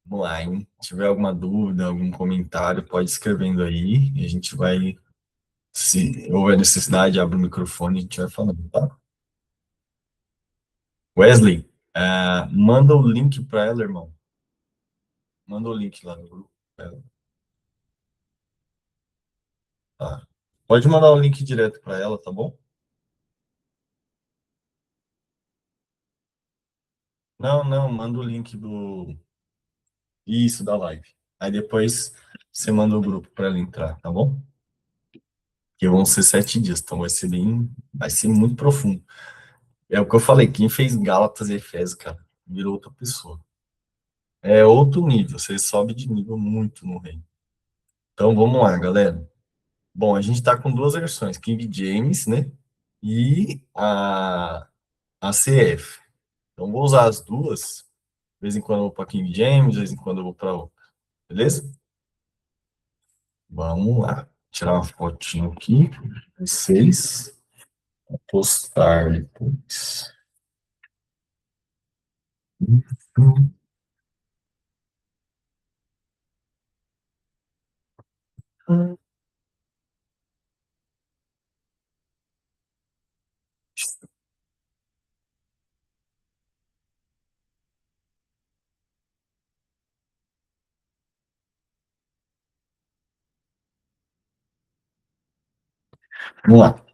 Vamos lá, hein? Se tiver alguma dúvida, algum comentário, pode escrevendo aí e a gente vai, se houver necessidade, abre o microfone e a gente vai falando, tá? Wesley, manda o link para ela, irmão. Manda o link lá no grupo pra ela, tá? Pode mandar o link direto para ela, tá bom? Não, não, manda o link do isso da live. Aí depois você manda o grupo para ela entrar, tá bom? Que vão ser 7 dias, então vai ser muito profundo. É o que eu falei, quem fez Gálatas e Efésios, cara, virou outra pessoa. É outro nível, você sobe de nível muito no reino. Então vamos lá, galera. Bom, a gente está com duas versões, King James, né? E a CF. Então vou usar as duas. De vez em quando eu vou para King James, de vez em quando eu vou para outra. Beleza? Vamos lá. Tirar uma fotinho aqui. Vocês. Postar depois. Vamos lá.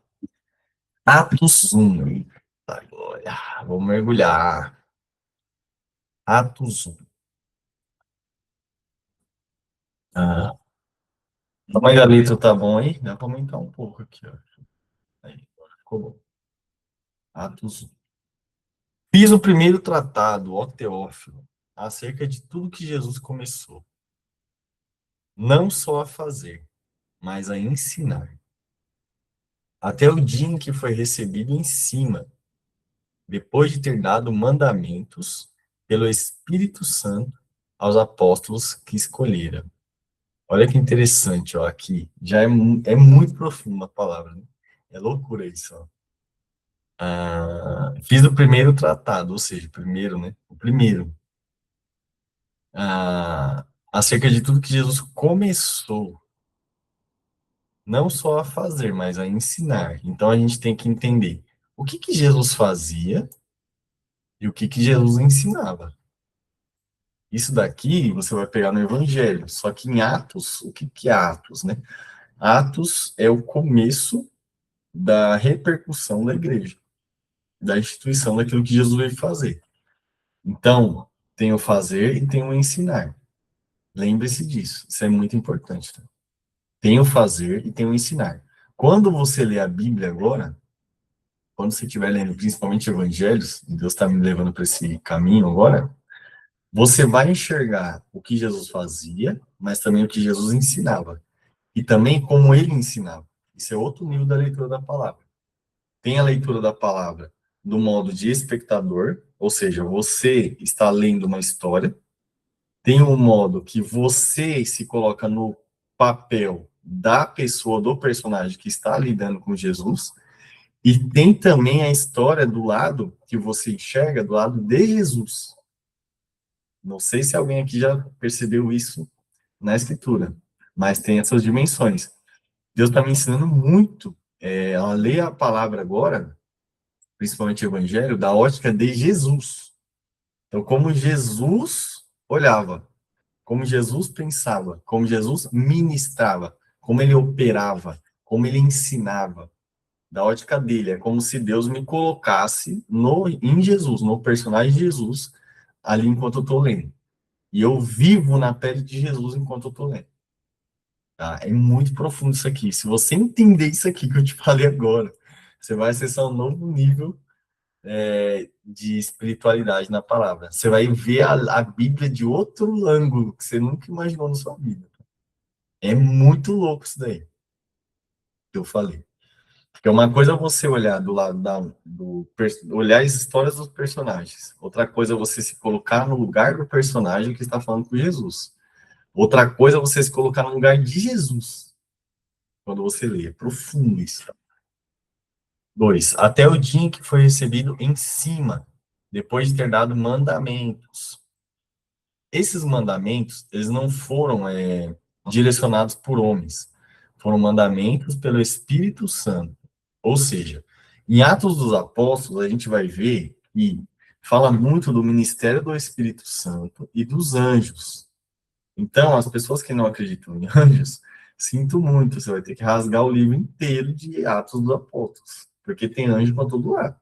Atos 1. Eita, glória. Vou mergulhar. Atos 1. Ah, o tamanho da letra tá bom aí? Dá para aumentar um pouco aqui, ó. Aí, agora ficou bom. Atos 1. Fiz o primeiro tratado, ó Teófilo, acerca de tudo que Jesus começou, não só a fazer, mas a ensinar, até o dia em que foi recebido em cima, depois de ter dado mandamentos pelo Espírito Santo aos apóstolos que escolhera. Olha que interessante, ó, aqui. Já é muito profundo a palavra, né? É loucura isso, ó. Fiz o primeiro tratado, ou seja, o primeiro, né? O primeiro. Acerca de tudo que Jesus começou, não só a fazer, mas a ensinar. Então a gente tem que entender o que que Jesus fazia e o que que Jesus ensinava. Isso daqui você vai pegar no Evangelho, só que em Atos, o que que é Atos, né? Atos é o começo da repercussão da igreja, da instituição daquilo que Jesus veio fazer. Então, tem o fazer e tem o ensinar. Lembre-se disso, isso é muito importante. Tá? Tem o fazer e tem o ensinar. Quando você lê a Bíblia agora, quando você estiver lendo principalmente evangelhos, Deus está me levando para esse caminho agora, você vai enxergar o que Jesus fazia, mas também o que Jesus ensinava. E também como ele ensinava. Isso é outro nível da leitura da palavra. Tem a leitura da palavra do modo de espectador, ou seja, você está lendo uma história. Tem um modo que você se coloca no papel da pessoa, do personagem que está lidando com Jesus. E tem também a história do lado que você enxerga, do lado de Jesus. Não sei se alguém aqui já percebeu isso na escritura, mas tem essas dimensões. Deus está me ensinando muito a ler a palavra agora, principalmente o Evangelho, da ótica de Jesus. Então, como Jesus olhava, como Jesus pensava, como Jesus ministrava, como ele operava, como ele ensinava. Da ótica dele, é como se Deus me colocasse em Jesus, no personagem de Jesus, ali enquanto eu estou lendo. E eu vivo na pele de Jesus enquanto eu estou lendo. Tá? É muito profundo isso aqui. Se você entender isso aqui que eu te falei agora, você vai acessar um novo nível de espiritualidade na palavra. Você vai ver a Bíblia de outro ângulo que você nunca imaginou na sua vida. É muito louco isso daí que eu falei. Porque uma coisa é você olhar do lado olhar as histórias dos personagens. Outra coisa é você se colocar no lugar do personagem que está falando com Jesus. Outra coisa é você se colocar no lugar de Jesus. Quando você lê. É profundo isso. 2. Até o dia em que foi recebido em cima, depois de ter dado mandamentos. Esses mandamentos, eles não foram direcionados por homens, foram mandamentos pelo Espírito Santo. Ou seja, em Atos dos Apóstolos, a gente vai ver que fala muito do ministério do Espírito Santo e dos anjos. Então, as pessoas que não acreditam em anjos, sinto muito, você vai ter que rasgar o livro inteiro de Atos dos Apóstolos, porque tem anjo para todo lado.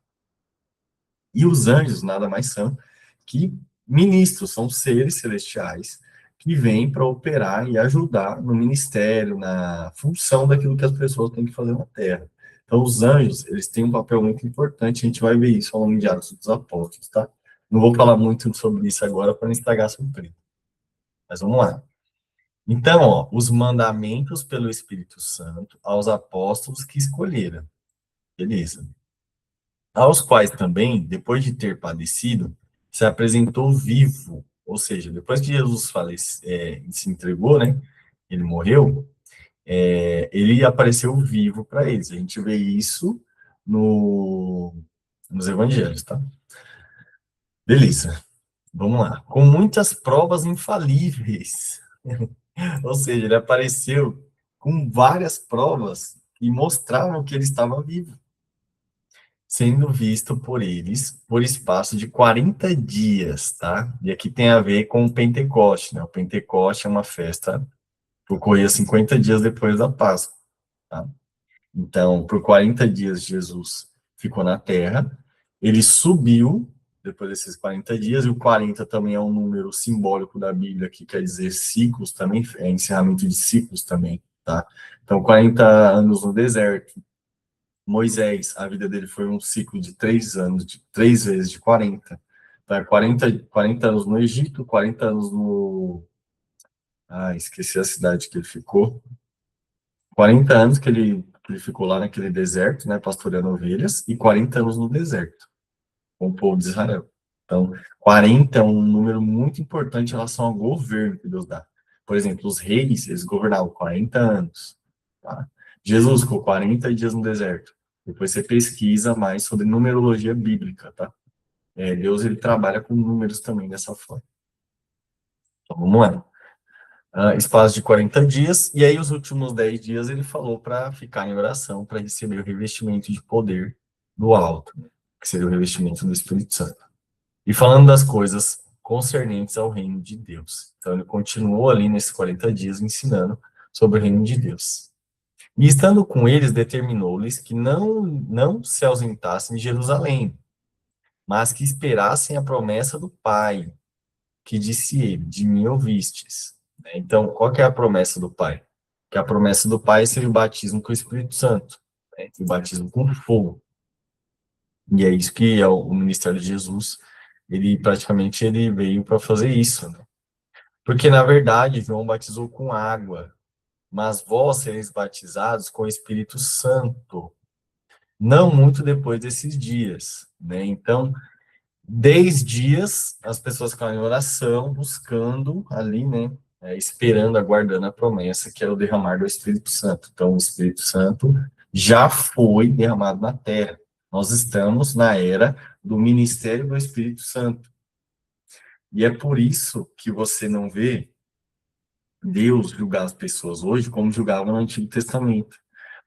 E os anjos nada mais são que ministros, são seres celestiais que vêm para operar e ajudar no ministério, na função daquilo que as pessoas têm que fazer na Terra. Então, os anjos, eles têm um papel muito importante, a gente vai ver isso ao longo de Atos dos Apóstolos, tá? Não vou falar muito sobre isso agora para não estragar a surpresa. Mas vamos lá. Então, ó, os mandamentos pelo Espírito Santo aos apóstolos que escolheram. Beleza. Aos quais também, depois de ter padecido, se apresentou vivo. Ou seja, depois que Jesus se entregou, né? Ele morreu, ele apareceu vivo para eles. A gente vê isso nos evangelhos, tá? Beleza. Vamos lá. Com muitas provas infalíveis. Ou seja, ele apareceu com várias provas que mostravam que ele estava vivo, sendo visto por eles por espaço de 40 dias, tá? E aqui tem a ver com o Pentecoste, né? O Pentecoste é uma festa que ocorria 50 dias depois da Páscoa, tá? Então, por 40 dias, Jesus ficou na terra, ele subiu depois desses 40 dias, e o 40 também é um número simbólico da Bíblia, que quer dizer ciclos também, é encerramento de ciclos também, tá? Então, 40 anos no deserto. Moisés, a vida dele foi um ciclo de 3 anos, de 3 vezes de 40. Então, 40 anos no Egito, 40 anos no... Ah, esqueci a cidade que ele ficou. 40 anos que ele ficou lá naquele deserto, né, pastoreando ovelhas, e 40 anos no deserto, com o povo de Israel. Então, 40 é um número muito importante em relação ao governo que Deus dá. Por exemplo, os reis, eles governavam 40 anos. Tá? Jesus ficou 40 dias no deserto. Depois você pesquisa mais sobre numerologia bíblica, tá? Deus, ele trabalha com números também dessa forma. Então, vamos lá. Espaço de 40 dias, e aí os últimos 10 dias ele falou para ficar em oração, para receber o revestimento de poder do alto, que seria o revestimento do Espírito Santo. E falando das coisas concernentes ao reino de Deus. Então ele continuou ali nesses 40 dias ensinando sobre o reino de Deus. E estando com eles, determinou-lhes que não se ausentassem de Jerusalém, mas que esperassem a promessa do Pai, que disse ele, de mim ouvistes. Então, qual que é a promessa do Pai? Que a promessa do Pai seria o batismo com o Espírito Santo, né? O batismo com fogo. E é isso que é o ministério de Jesus, ele praticamente ele veio para fazer isso, né? Porque, na verdade, João batizou com água, mas vós sereis batizados com o Espírito Santo, não muito depois desses dias, né? Então, 10 dias, as pessoas ficaram em oração, buscando ali, né? Esperando, aguardando a promessa, que era o derramar do Espírito Santo. Então, o Espírito Santo já foi derramado na terra. Nós estamos na era do ministério do Espírito Santo. E é por isso que você não vê Deus julgar as pessoas hoje como julgava no Antigo Testamento.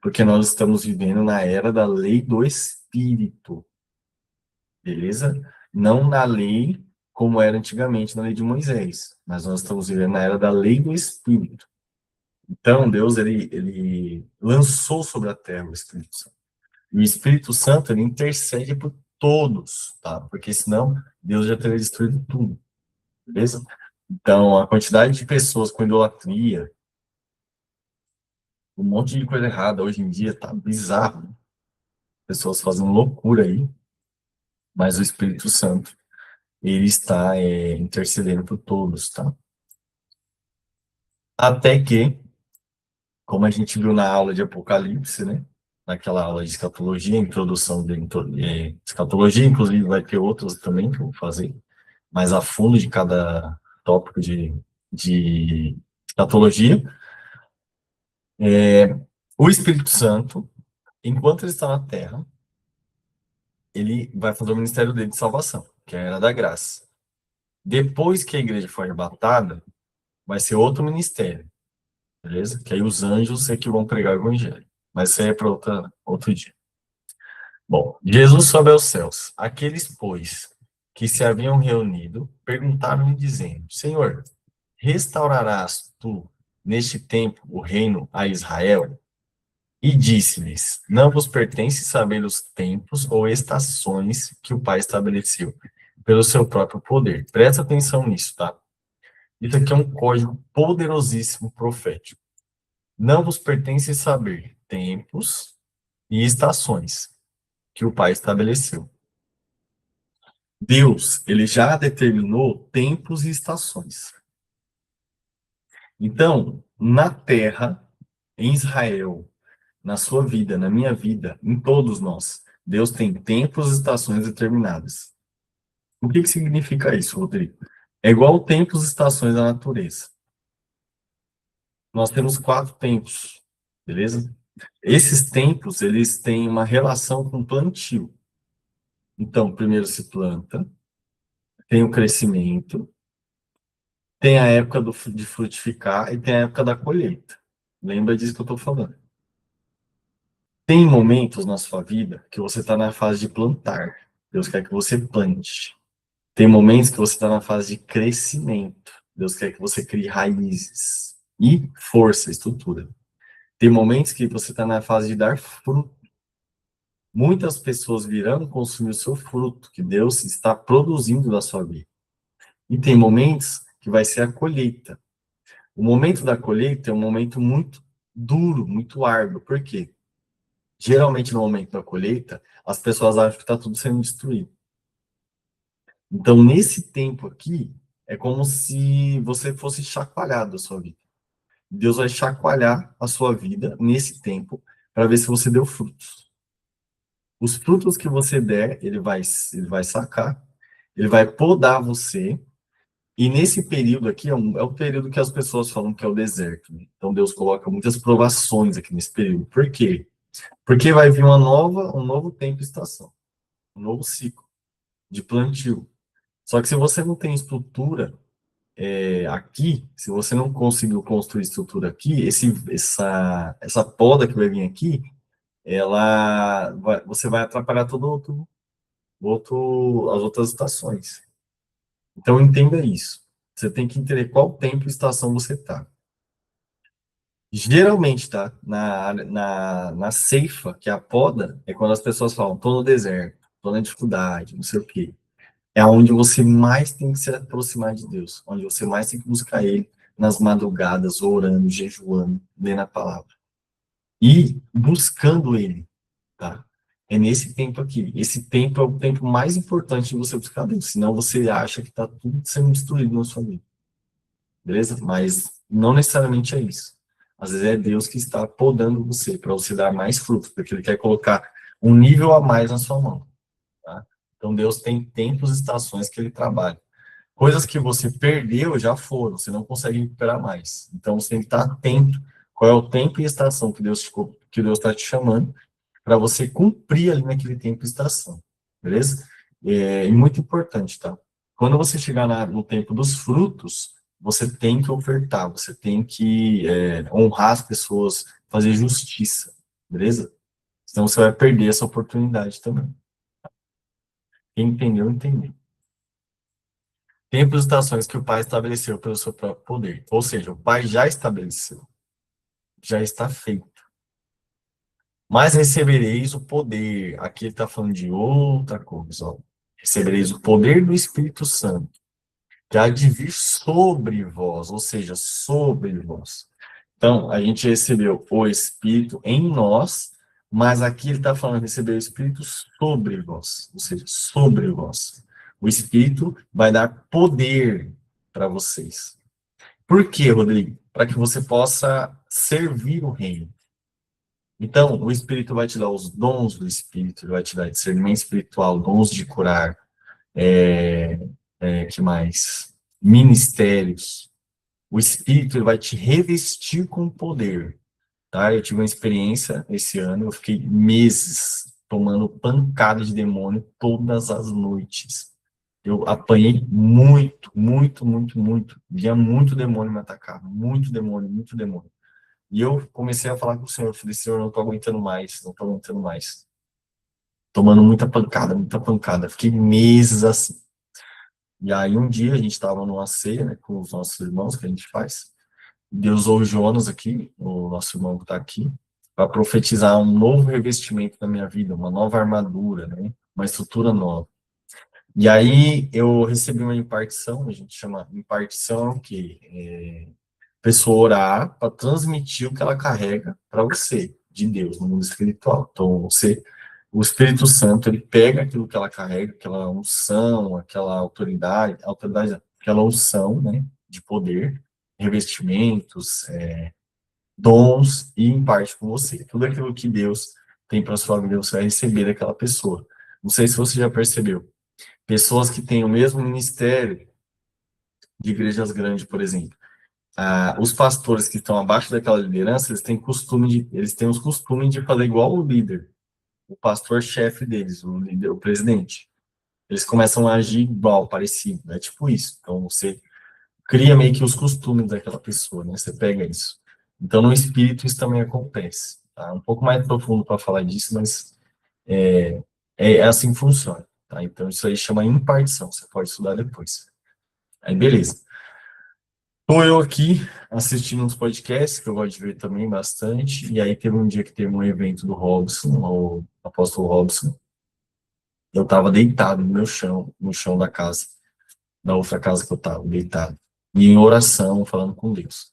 Porque nós estamos vivendo na era da lei do Espírito. Beleza? Não na lei como era antigamente, na lei de Moisés, mas nós estamos vivendo na era da lei do Espírito. Então, Deus, ele lançou sobre a terra o Espírito Santo. E o Espírito Santo, ele intercede por todos, tá? Porque senão Deus já teria destruído tudo, beleza? Então, a quantidade de pessoas com idolatria, um monte de coisa errada hoje em dia tá bizarro, né? Pessoas fazendo loucura aí, mas o Espírito Santo ele está intercedendo por todos, tá? Até que, como a gente viu na aula de Apocalipse, né? Naquela aula de escatologia, introdução de escatologia, inclusive vai ter outras também que eu vou fazer, mais a fundo de cada tópico de escatologia. O Espírito Santo, enquanto ele está na Terra, ele vai fazer o ministério dele de salvação, que é a era da graça. Depois que a igreja for arrebatada, vai ser outro ministério, beleza? Que aí os anjos é que vão pregar o evangelho. Mas isso aí é para outro dia. Bom, Jesus sobe aos céus. Aqueles, pois, que se haviam reunido, perguntaram-lhe, dizendo: Senhor, restaurarás tu, neste tempo, o reino a Israel? E disse-lhes: Não vos pertence saber os tempos ou estações que o Pai estabeleceu pelo seu próprio poder. Presta atenção nisso, tá? Isso aqui é um código poderosíssimo profético. Não vos pertence saber tempos e estações que o Pai estabeleceu. Deus, ele já determinou tempos e estações. Então, na terra, em Israel, na sua vida, na minha vida, em todos nós, Deus tem tempos e estações determinadas. O que que significa isso, Rodrigo? É igual tempos e estações da natureza. Nós temos 4 tempos, beleza? Esses tempos, eles têm uma relação com o plantio. Então, primeiro se planta, tem o crescimento, tem a época de frutificar e tem a época da colheita. Lembra disso que eu estou falando. Tem momentos na sua vida que você está na fase de plantar. Deus quer que você plante. Tem momentos que você está na fase de crescimento. Deus quer que você crie raízes e força, estrutura. Tem momentos que você está na fase de dar fruto. Muitas pessoas virão consumir o seu fruto, que Deus está produzindo na sua vida. E tem momentos que vai ser a colheita. O momento da colheita é um momento muito duro, muito árduo. Por quê? Geralmente, no momento da colheita, as pessoas acham que está tudo sendo destruído. Então, nesse tempo aqui, é como se você fosse chacoalhado a sua vida. Deus vai chacoalhar a sua vida nesse tempo para ver se você deu frutos. Os frutos que você der, ele vai sacar, ele vai podar você. E nesse período aqui é o período que as pessoas falam que é o deserto, né? Então Deus coloca muitas provações aqui nesse período. Por quê? Porque vai vir um novo tempo e estação, um novo ciclo de plantio. Só que se você não tem estrutura aqui, se você não conseguiu construir estrutura aqui, essa poda que vai vir aqui, você vai atrapalhar as outras estações. Então entenda isso. Você tem que entender qual tempo e estação você está. Geralmente, tá? Na ceifa, que é a poda, é quando as pessoas falam, tô no deserto, tô na dificuldade, não sei o quê. É onde você mais tem que se aproximar de Deus, onde você mais tem que buscar Ele nas madrugadas, orando, jejuando, lendo a palavra. E buscando Ele, tá? É nesse tempo aqui. Esse tempo é o tempo mais importante de você buscar Deus, senão você acha que está tudo sendo destruído na sua vida. Beleza? Mas não necessariamente é isso. Às vezes é Deus que está podando você para você dar mais fruto, porque Ele quer colocar um nível a mais na sua mão. Tá? Então Deus tem tempos e estações que Ele trabalha. Coisas que você perdeu já foram, você não consegue recuperar mais. Então você tem que estar atento qual é o tempo e estação que Deus está te chamando para você cumprir ali naquele tempo e estação. Beleza? E muito importante, tá? Quando você chegar no tempo dos frutos, você tem que ofertar, você tem que honrar as pessoas, fazer justiça, beleza? Senão você vai perder essa oportunidade também. Quem entendeu, entendeu. Tempos e estações que o Pai estabeleceu pelo seu próprio poder. Ou seja, o Pai já estabeleceu, já está feito. Mas recebereis o poder. Aqui ele está falando de outra coisa. Ó. Recebereis o poder do Espírito Santo, que há de vir sobre vós, ou seja, sobre vós. Então, a gente recebeu o Espírito em nós, mas aqui ele está falando receber o Espírito sobre vós, ou seja, sobre vós. O Espírito vai dar poder para vocês. Por quê, Rodrigo? Para que você possa servir o reino. Então, o Espírito vai te dar os dons do Espírito, ele vai te dar discernimento espiritual, dons de curar, que mais? Ministérios. O Espírito ele vai te revestir com poder, tá? Eu tive uma experiência esse ano, eu fiquei meses tomando pancada de demônio todas as noites. Eu apanhei muito, muito, muito, muito. Via muito demônio me atacar. Muito demônio, muito demônio. E eu comecei a falar com o Senhor. Eu falei, Senhor, eu não tô aguentando mais, não tô aguentando mais. Tomando muita pancada, muita pancada. Fiquei meses assim. E aí um dia a gente estava numa ceia, né, com os nossos irmãos, que a gente faz. Deus usou o Jonas aqui, o nosso irmão que está aqui, para profetizar um novo revestimento na minha vida, uma nova armadura, né, uma estrutura nova. E aí eu recebi uma impartição, a gente chama impartição, que é a pessoa orar para transmitir o que ela carrega para você, de Deus, no mundo espiritual. Então, o Espírito Santo, ele pega aquilo que ela carrega, aquela unção, aquela autoridade, aquela unção, né, de poder, revestimentos, dons, e imparte com você. Tudo aquilo que Deus tem para sua vida, você vai receber daquela pessoa. Não sei se você já percebeu. Pessoas que têm o mesmo ministério de igrejas grandes, por exemplo. Os pastores que estão abaixo daquela liderança, eles têm os costumes de fazer igual o líder, o pastor-chefe deles, o líder, o presidente. Eles começam a agir igual, parecido, é tipo isso. Então, você cria meio que os costumes daquela pessoa, né? Você pega isso. Então, no espírito, isso também acontece. Tá? Um pouco mais profundo para falar disso, mas é assim que funciona. Tá? Então, isso aí chama impartição. Você pode estudar depois. Aí, beleza. Estou eu aqui assistindo uns podcasts, que eu gosto de ver também bastante, e aí teve um dia que teve um evento do Robson, o apóstolo Robson. Eu estava deitado no meu chão, no chão da casa, da outra casa que eu estava, deitado, e em oração, falando com Deus.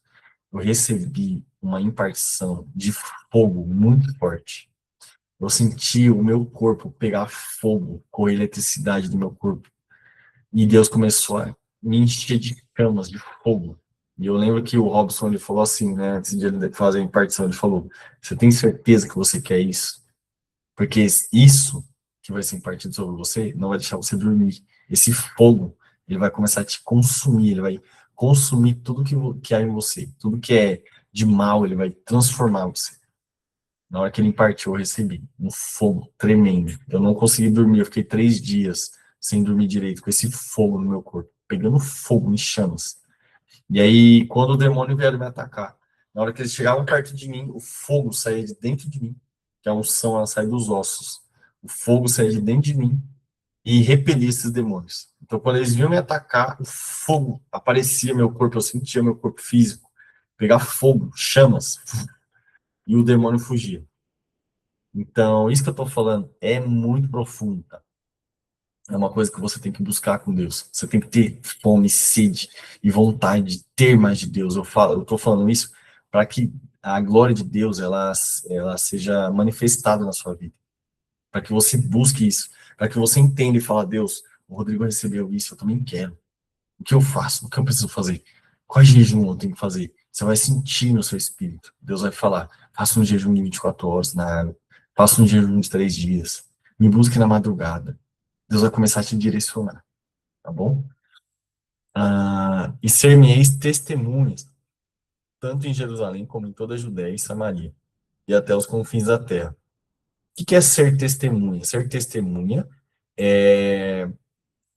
Eu recebi uma impartição de fogo muito forte. Eu senti o meu corpo pegar fogo, com a eletricidade do meu corpo. E Deus começou a me encher de camas de fogo. E eu lembro que o Robson, ele falou assim, né, antes de ele fazer a impartição, ele falou, você tem certeza que você quer isso? Porque isso que vai ser impartido sobre você não vai deixar você dormir. Esse fogo, ele vai começar a te consumir, ele vai consumir tudo que há em você, tudo que é de mal, ele vai transformar você. Na hora que ele impartiu, eu recebi um fogo tremendo. Eu não consegui dormir, eu fiquei 3 dias sem dormir direito, com esse fogo no meu corpo, pegando fogo em chamas. E aí, quando o demônio vier me atacar, na hora que eles chegavam perto de mim, o fogo saía de dentro de mim, que a unção ela sai dos ossos. O fogo saía de dentro de mim e repelia esses demônios. Então, quando eles vinham me atacar, o fogo aparecia no meu corpo, eu sentia meu corpo físico pegar fogo, chamas, e o demônio fugia. Então, isso que eu estou falando é muito profundo, tá? É uma coisa que você tem que buscar com Deus. Você tem que ter fome, sede e vontade de ter mais de Deus. Eu estou falando isso para que a glória de Deus ela seja manifestada na sua vida. Para que você busque isso. Para que você entenda e fale, Deus, o Rodrigo recebeu isso, eu também quero. O que eu faço? O que eu preciso fazer? Qual jejum eu tenho que fazer? Você vai sentir no seu espírito. Deus vai falar, faça um jejum de 24 horas na água. Faça um jejum de 3 dias. Me busque na madrugada. Deus vai começar a te direcionar, tá bom? E ser-me-eis testemunhas, tanto em Jerusalém como em toda a Judéia e Samaria, e até os confins da terra. O que é ser testemunha? Ser testemunha é,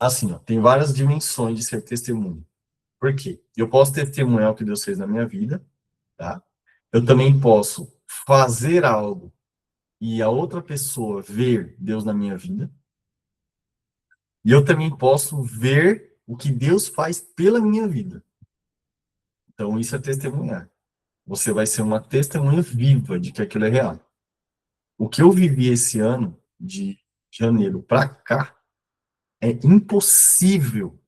assim, ó, tem várias dimensões de ser testemunha. Por quê? Eu posso testemunhar o que Deus fez na minha vida, tá? Eu também posso fazer algo e a outra pessoa ver Deus na minha vida, e eu também posso ver o que Deus faz pela minha vida. Então, isso é testemunhar. Você vai ser uma testemunha viva de que aquilo é real. O que eu vivi esse ano, de janeiro para cá, é impossível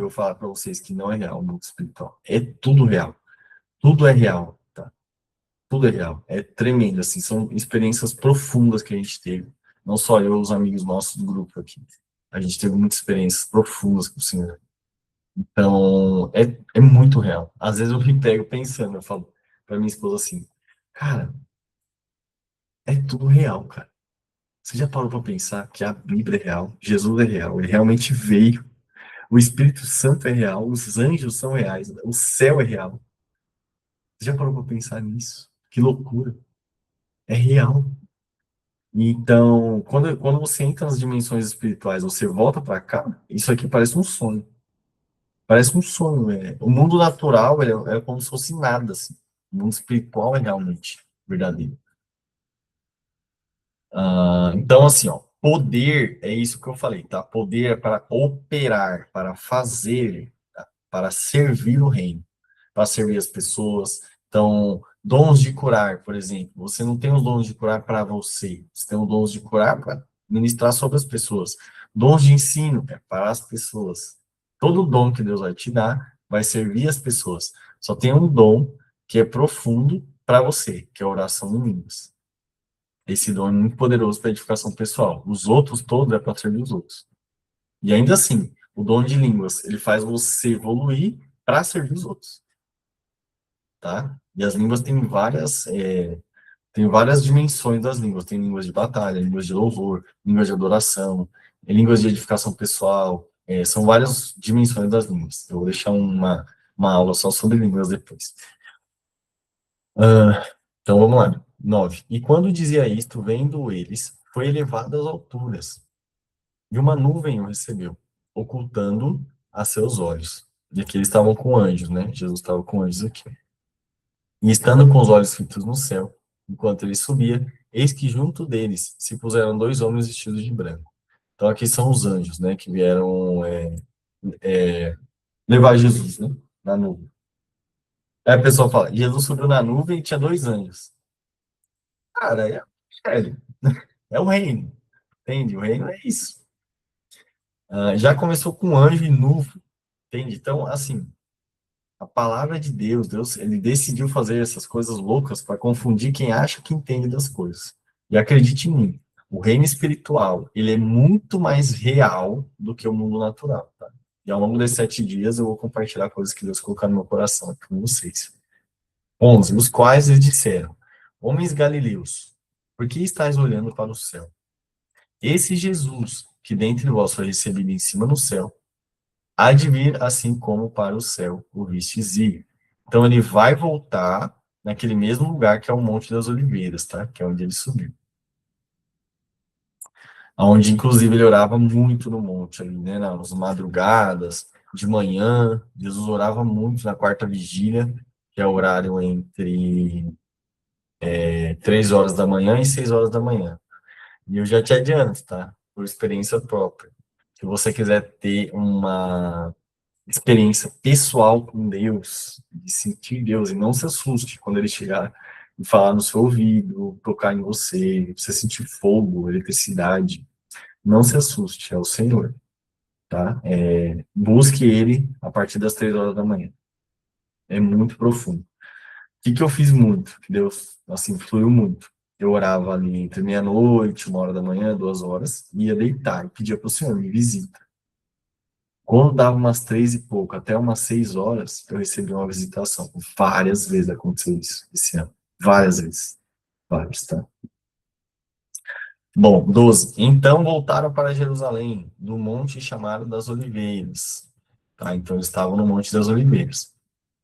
falar para vocês que não é real o mundo espiritual. É tudo real. Tudo é real, tá? Tudo é real. É tremendo, assim. São experiências profundas que a gente teve. Não só eu, os amigos nossos do grupo aqui. A gente teve muitas experiências profundas com o Senhor. Então, é muito real. Às vezes eu me pego pensando, eu falo para minha esposa assim, cara, é tudo real, cara. Você já parou para pensar que a Bíblia é real, Jesus é real, ele realmente veio, o Espírito Santo é real, os anjos são reais, o céu é real. Você já parou para pensar nisso? Que loucura. É real. Então, quando você entra nas dimensões espirituais, você volta para cá, isso aqui parece um sonho. Parece um sonho. O mundo natural é como se fosse nada, assim. O mundo espiritual é realmente verdadeiro. Então, assim, ó, poder é isso que eu falei, tá? Poder é para operar, para fazer, tá? Para servir o reino, para servir as pessoas. Então, dons de curar, por exemplo, você não tem os dons de curar para você, você tem os dons de curar para ministrar sobre as pessoas. Dons de ensino é para as pessoas. Todo dom que Deus vai te dar vai servir as pessoas. Só tem um dom que é profundo para você, que é a oração em línguas. Esse dom é muito poderoso para edificação pessoal. Os outros todos é para servir os outros. E ainda assim, o dom de línguas, ele faz você evoluir para servir os outros, tá? E as línguas têm várias dimensões das línguas. Tem línguas de batalha, línguas de louvor, línguas de adoração, línguas de edificação pessoal. São várias dimensões das línguas. Eu vou deixar uma aula só sobre línguas depois. Então vamos lá. 9. E quando dizia isto, vendo eles, foi elevado às alturas. E uma nuvem o recebeu, ocultando a seus olhos. E aqui eles estavam com anjos, né? Jesus estava com anjos aqui. E estando com os olhos fitos no céu, enquanto ele subia, eis que junto deles se puseram dois homens vestidos de branco. Então aqui são os anjos, né? Que vieram levar Jesus, né? Na nuvem. Aí a pessoa fala, Jesus subiu na nuvem e tinha dois anjos. Cara, sério. É o reino. Entende? O reino é isso. Já começou com anjo e nuvem. Entende? Então, assim, a palavra de Deus, ele decidiu fazer essas coisas loucas para confundir quem acha que entende das coisas. E acredite em mim, o reino espiritual, ele é muito mais real do que o mundo natural, tá? E ao longo desses 7 dias eu vou compartilhar coisas que Deus colocou no meu coração aqui com vocês. 11. Os quais eles disseram, homens galileus, por que estáis olhando para o céu? Esse Jesus, que dentre vós foi recebido em cima no céu, há de vir assim como para o céu o vistes ir. Então ele vai voltar naquele mesmo lugar que é o Monte das Oliveiras, tá? Que é onde ele subiu. Onde, inclusive, ele orava muito no monte ali, né? Nas madrugadas, de manhã, Jesus orava muito na quarta vigília, que é o horário entre 3 horas da manhã e 6 horas da manhã. E eu já te adianto, tá? Por experiência própria. Se você quiser ter uma experiência pessoal com Deus, de sentir Deus, e não se assuste quando ele chegar e falar no seu ouvido, tocar em você, você sentir fogo, eletricidade, não se assuste, é o Senhor, tá? Busque ele a partir das 3 horas da manhã. É muito profundo. O que eu fiz muito, que Deus, assim, fluiu muito. Eu orava ali entre meia-noite, 1 hora da manhã, 2 horas, ia deitar e pedia para o Senhor, me visita. Quando dava umas 3 e pouco, até umas 6 horas, eu recebi uma visitação. Várias vezes aconteceu isso esse ano. Várias vezes. Várias, tá? Bom, 12. Então voltaram para Jerusalém, do monte chamado das Oliveiras. Tá? Então eles estavam no Monte das Oliveiras,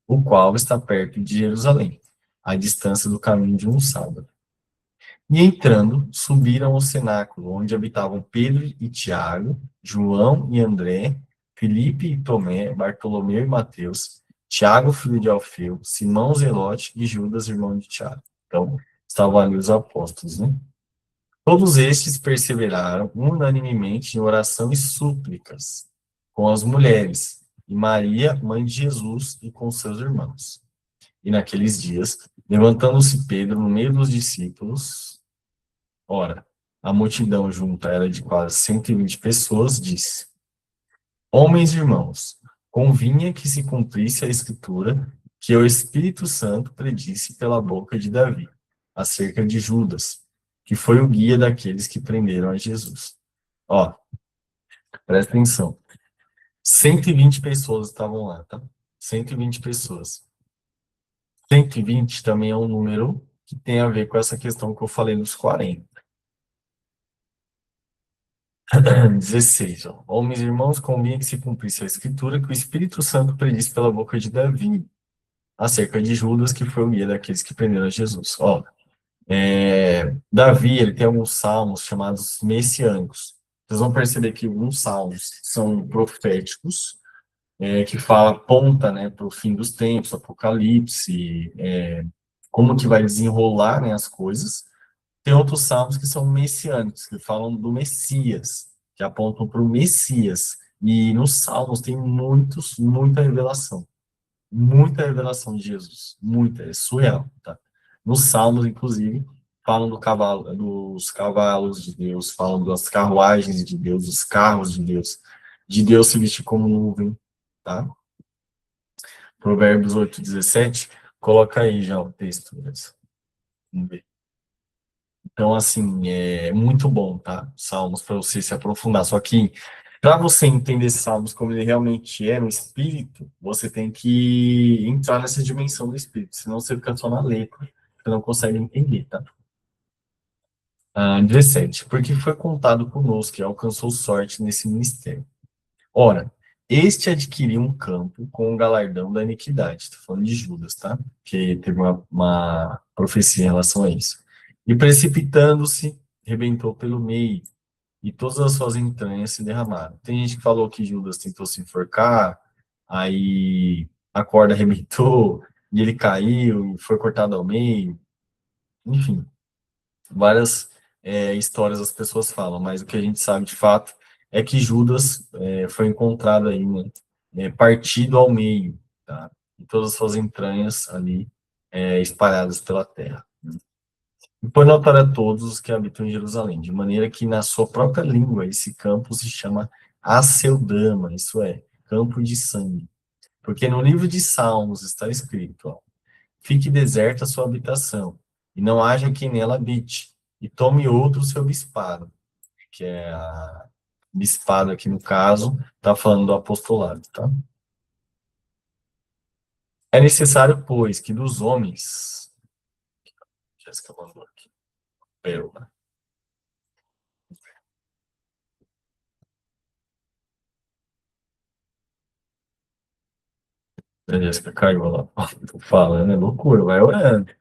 o qual está perto de Jerusalém, à distância do caminho de um sábado. E entrando, subiram ao cenáculo, onde habitavam Pedro e Tiago, João e André, Filipe e Tomé, Bartolomeu e Mateus, Tiago, filho de Alfeu, Simão Zelote e Judas, irmão de Tiago. Então, estavam ali os apóstolos, né? Todos estes perseveraram unanimemente em oração e súplicas com as mulheres, e Maria, mãe de Jesus, e com seus irmãos. E naqueles dias, levantando-se Pedro no meio dos discípulos, ora, a multidão junta era de quase 120 pessoas, disse: Homens e irmãos, convinha que se cumprisse a escritura que o Espírito Santo predisse pela boca de Davi, acerca de Judas, que foi o guia daqueles que prenderam a Jesus. Ó, presta atenção. 120 pessoas estavam lá, tá? 120 pessoas. 120 também é um número que tem a ver com essa questão que eu falei dos 40. 16. Ó. Homens e irmãos, convinha que se cumprisse a escritura que o Espírito Santo predisse pela boca de Davi acerca de Judas, que foi o guia daqueles que prenderam a Jesus. Ó, Davi, ele tem alguns salmos chamados messiânicos. Vocês vão perceber que alguns salmos são proféticos, que fala, aponta, né, para o fim dos tempos, Apocalipse, como que vai desenrolar, né, as coisas. Tem outros salmos que são messiânicos, que falam do Messias, que apontam para o Messias. E nos salmos tem muita revelação de Jesus, muita, é surreal, tá? Nos salmos, inclusive, falam dos cavalos de Deus, falam das carruagens de Deus, dos carros de Deus se vestir como nuvem, tá? Provérbios 8:17, coloca aí já o texto, né? Vamos ver. Então, assim, é muito bom, tá? Salmos para você se aprofundar. Só que, para você entender Salmos como ele realmente é no espírito, você tem que entrar nessa dimensão do espírito, senão você fica só na letra, você não consegue entender, tá? 17. Porque foi contado conosco que alcançou sorte nesse ministério. Ora, este adquiriu um campo com o galardão da iniquidade. Estou falando de Judas, tá? Que teve uma profecia em relação a isso. E precipitando-se, rebentou pelo meio, e todas as suas entranhas se derramaram. Tem gente que falou que Judas tentou se enforcar, aí a corda arrebentou, e ele caiu, e foi cortado ao meio. Enfim, várias histórias as pessoas falam, mas o que a gente sabe de fato é que Judas foi encontrado aí, né, partido ao meio, tá? E todas as suas entranhas ali espalhadas pela terra. E põe notar a todos os que habitam em Jerusalém, de maneira que na sua própria língua esse campo se chama Aceldama, isso é, campo de sangue. Porque no livro de Salmos está escrito, ó, fique deserta a sua habitação, e não haja quem nela habite, e tome outro seu bispado, que é a bispado aqui no caso, está falando do apostolado, tá? É necessário, pois, que dos homens, Jéssica mandou aqui, pérola, a Jéssica caiu lá, tô falando, é loucura, vai orando.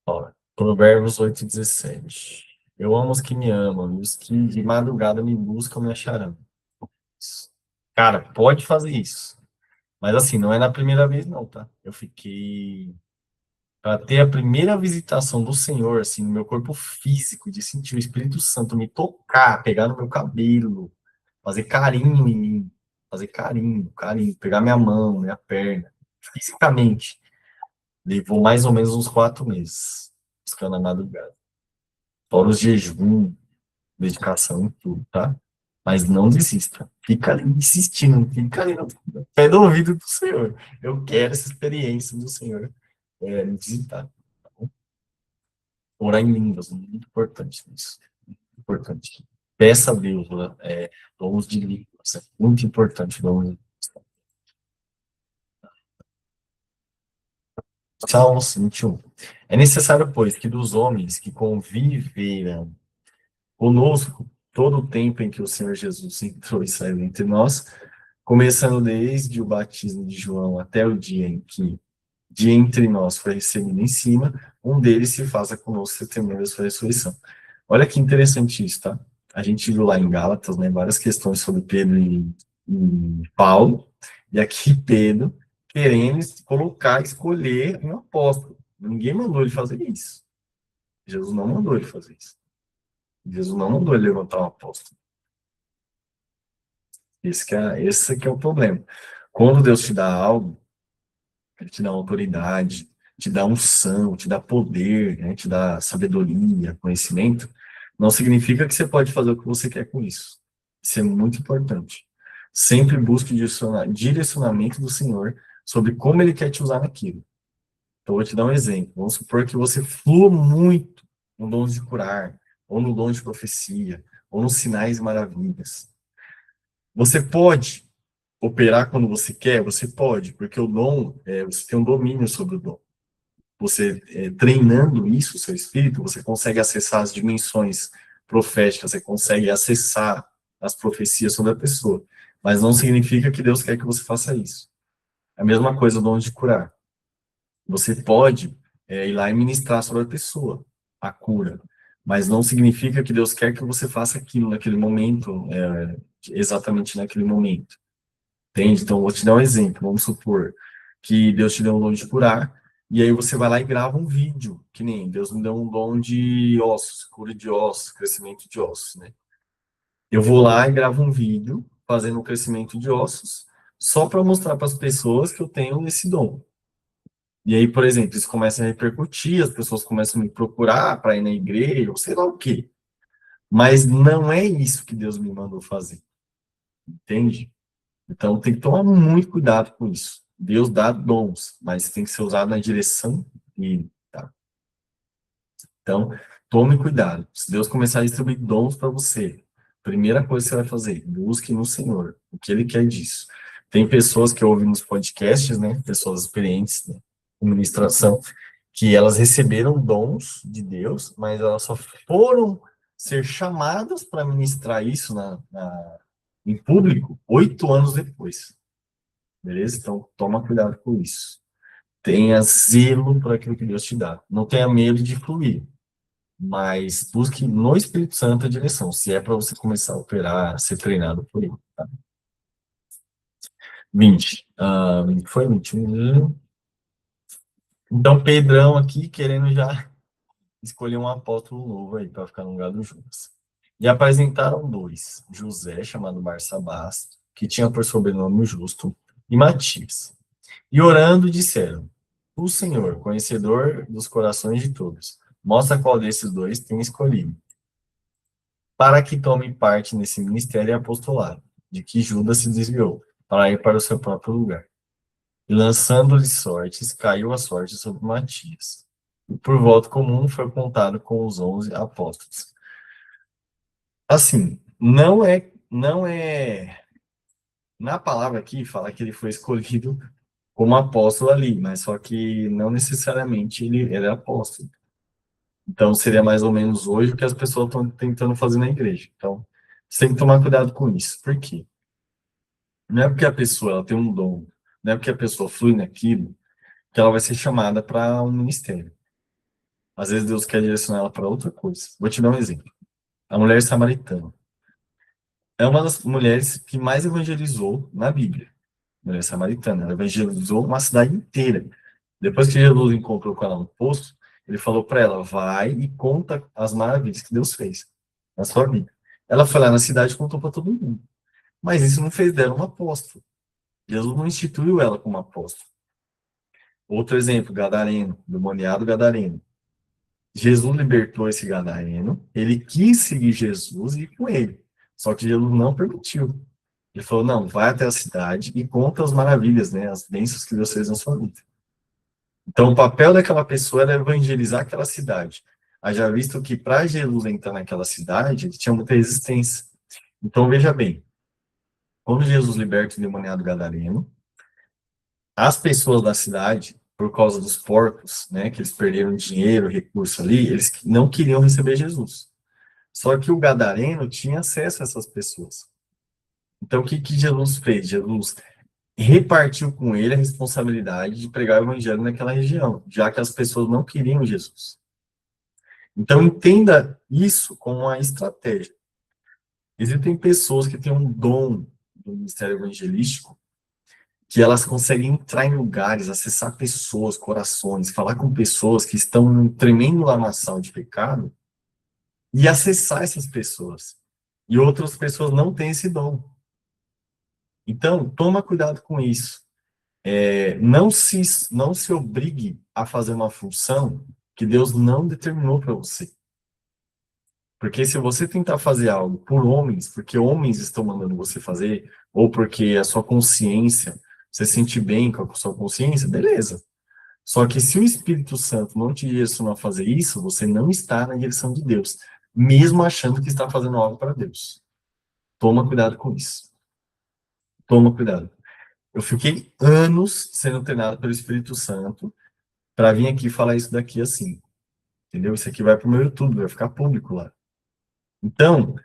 Ó, Provérbios 8:17. Eu amo os que me amam, e os que de madrugada me buscam me acharão. Cara, pode fazer isso. Mas assim, não é na primeira vez, não, tá? Eu fiquei. Para ter a primeira visitação do Senhor, assim, no meu corpo físico, de sentir o Espírito Santo me tocar, pegar no meu cabelo, fazer carinho em mim, fazer carinho, pegar minha mão, minha perna, fisicamente, levou mais ou menos uns 4 meses, buscando a madrugada. Fora os jejum, dedicação e tudo, tá? Mas não desista. Fica ali insistindo, fica ali no pé do ouvido do Senhor. Eu quero essa experiência do Senhor me visitar. Tá bom? Orar em línguas, muito importante isso. Importante. Peça a Deus, né? Dons de línguas. É muito importante. Dons de línguas. Salmos 21. É necessário, pois, que dos homens que conviveram conosco todo o tempo em que o Senhor Jesus entrou e saiu entre nós, começando desde o batismo de João até o dia em que de entre nós foi recebido em cima, um deles se faça conosco testemunha da sua ressurreição. Olha que interessante isso, tá? A gente viu lá em Gálatas, né, várias questões sobre Pedro e Paulo, e aqui Pedro querendo colocar, escolher um apóstolo. Ninguém mandou ele fazer isso. Jesus não mandou ele fazer isso. Jesus não mandou ele levantar um apóstolo. Esse que é o problema. Quando Deus te dá algo, ele te dá autoridade, te dá unção, te dá poder, né? Te dá sabedoria, conhecimento, não significa que você pode fazer o que você quer com isso. Isso é muito importante. Sempre busque direcionamento do Senhor sobre como Ele quer te usar naquilo. Então, eu vou te dar um exemplo. Vamos supor que você flua muito no dom de curar, ou no dom de profecia, ou nos sinais e maravilhas. Você pode operar quando você quer? Você pode, porque o dom, você tem um domínio sobre o dom. Você, treinando isso, o seu espírito, você consegue acessar as dimensões proféticas, você consegue acessar as profecias sobre a pessoa. Mas não significa que Deus quer que você faça isso. É a mesma coisa o dom de curar. Você pode ir lá e ministrar sobre a pessoa, a cura. Mas não significa que Deus quer que você faça aquilo naquele momento, exatamente naquele momento. Entende? Então, vou te dar um exemplo. Vamos supor que Deus te deu um dom de curar, e aí você vai lá e grava um vídeo, que nem Deus me deu um dom de ossos, cura de ossos, crescimento de ossos, né? Eu vou lá e gravo um vídeo fazendo o crescimento de ossos, só para mostrar para as pessoas que eu tenho esse dom. E aí, por exemplo, isso começa a repercutir, as pessoas começam a me procurar para ir na igreja, ou sei lá o quê. Mas não é isso que Deus me mandou fazer, entende? Então tem que tomar muito cuidado com isso. Deus dá dons, mas tem que ser usado na direção dele, tá? Então, tome cuidado. Se Deus começar a distribuir dons para você, primeira coisa que você vai fazer, busque no Senhor, o que Ele quer disso. Tem pessoas que ouvem nos podcasts, né? Pessoas experientes, né, com ministração, que elas receberam dons de Deus, mas elas só foram ser chamadas para ministrar isso em público 8 anos depois. Beleza? Então, toma cuidado com isso. Tenha zelo por aquilo que Deus te dá. Não tenha medo de fluir, mas busque no Espírito Santo a direção, se é para você começar a operar, ser treinado por ele. Tá? 20. Foi 21. Então, Pedrão aqui querendo já escolher um apóstolo novo aí para ficar no lugar do Judas. E apresentaram dois: José, chamado Barsabás, que tinha por sobrenome o Justo, e Matias. E orando, disseram: O Senhor, conhecedor dos corações de todos, mostra qual desses dois tem escolhido, para que tome parte nesse ministério e apostolado, de que Judas se desviou, para ir para o seu próprio lugar. E lançando-lhe sortes, caiu a sorte sobre Matias. E por voto comum foi contado com os 11 apóstolos. Assim, não é, na palavra aqui fala que ele foi escolhido como apóstolo ali, mas só que não necessariamente ele era apóstolo. Então, seria mais ou menos hoje o que as pessoas estão tentando fazer na igreja. Então, você tem que tomar cuidado com isso. Por quê? Não é porque a pessoa ela tem um dom, não é porque a pessoa flui naquilo, que ela vai ser chamada para um ministério. Às vezes Deus quer direcionar ela para outra coisa. Vou te dar um exemplo. A mulher samaritana é uma das mulheres que mais evangelizou na Bíblia. A mulher samaritana. Ela evangelizou uma cidade inteira. Depois que Jesus encontrou com ela no poço, ele falou para ela: vai e conta as maravilhas que Deus fez na sua vida. Ela foi lá na cidade e contou para todo mundo. Mas isso não fez dela uma apóstolo. Jesus não instituiu ela como apóstolo. Outro exemplo, Gadareno, demoniado Gadareno. Jesus libertou esse gadareno, ele quis seguir Jesus e ir com ele. Só que Jesus não permitiu. Ele falou: não, vai até a cidade e conta as maravilhas, né, as bênçãos que Deus fez na sua vida. Então, o papel daquela pessoa era evangelizar aquela cidade. Haja visto que para Jesus entrar naquela cidade, ele tinha muita resistência. Então, veja bem, quando Jesus liberta o demoniado gadareno, as pessoas da cidade, por causa dos porcos, né, que eles perderam dinheiro, recurso ali, eles não queriam receber Jesus. Só que o gadareno tinha acesso a essas pessoas. Então, o que que Jesus fez? Jesus repartiu com ele a responsabilidade de pregar o evangelho naquela região, já que as pessoas não queriam Jesus. Então, entenda isso como uma estratégia. Existem pessoas que têm um dom do ministério evangelístico, que elas conseguem entrar em lugares, acessar pessoas, corações, falar com pessoas que estão num tremendo lamaçal de pecado e acessar essas pessoas. E outras pessoas não têm esse dom. Então, toma cuidado com isso. Não se obrigue a fazer uma função que Deus não determinou para você. Porque se você tentar fazer algo por homens, porque homens estão mandando você fazer, ou porque a sua consciência, você se sente bem com a sua consciência, beleza. Só que se o Espírito Santo não te direcionar a fazer isso, você não está na direção de Deus, mesmo achando que está fazendo algo para Deus. Toma cuidado com isso. Toma cuidado. Eu fiquei anos sendo treinado pelo Espírito Santo para vir aqui falar isso daqui assim. Entendeu? Isso aqui vai para o meu YouTube, vai ficar público lá. Então,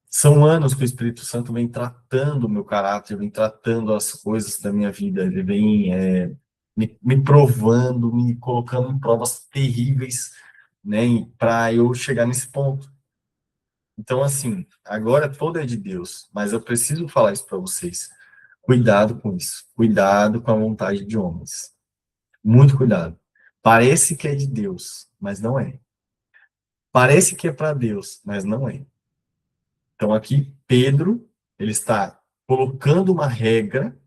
são anos que o Espírito Santo vem tratando o meu caráter, vem tratando as coisas da minha vida, ele vem me provando, me colocando em provas terríveis, né, para eu chegar nesse ponto. Então, assim, agora toda é de Deus, mas eu preciso falar isso para vocês. Cuidado com isso. Cuidado com a vontade de homens. Muito cuidado. Parece que é de Deus, mas não é. Parece que é para Deus, mas não é. Então, aqui, Pedro, ele está colocando uma regra,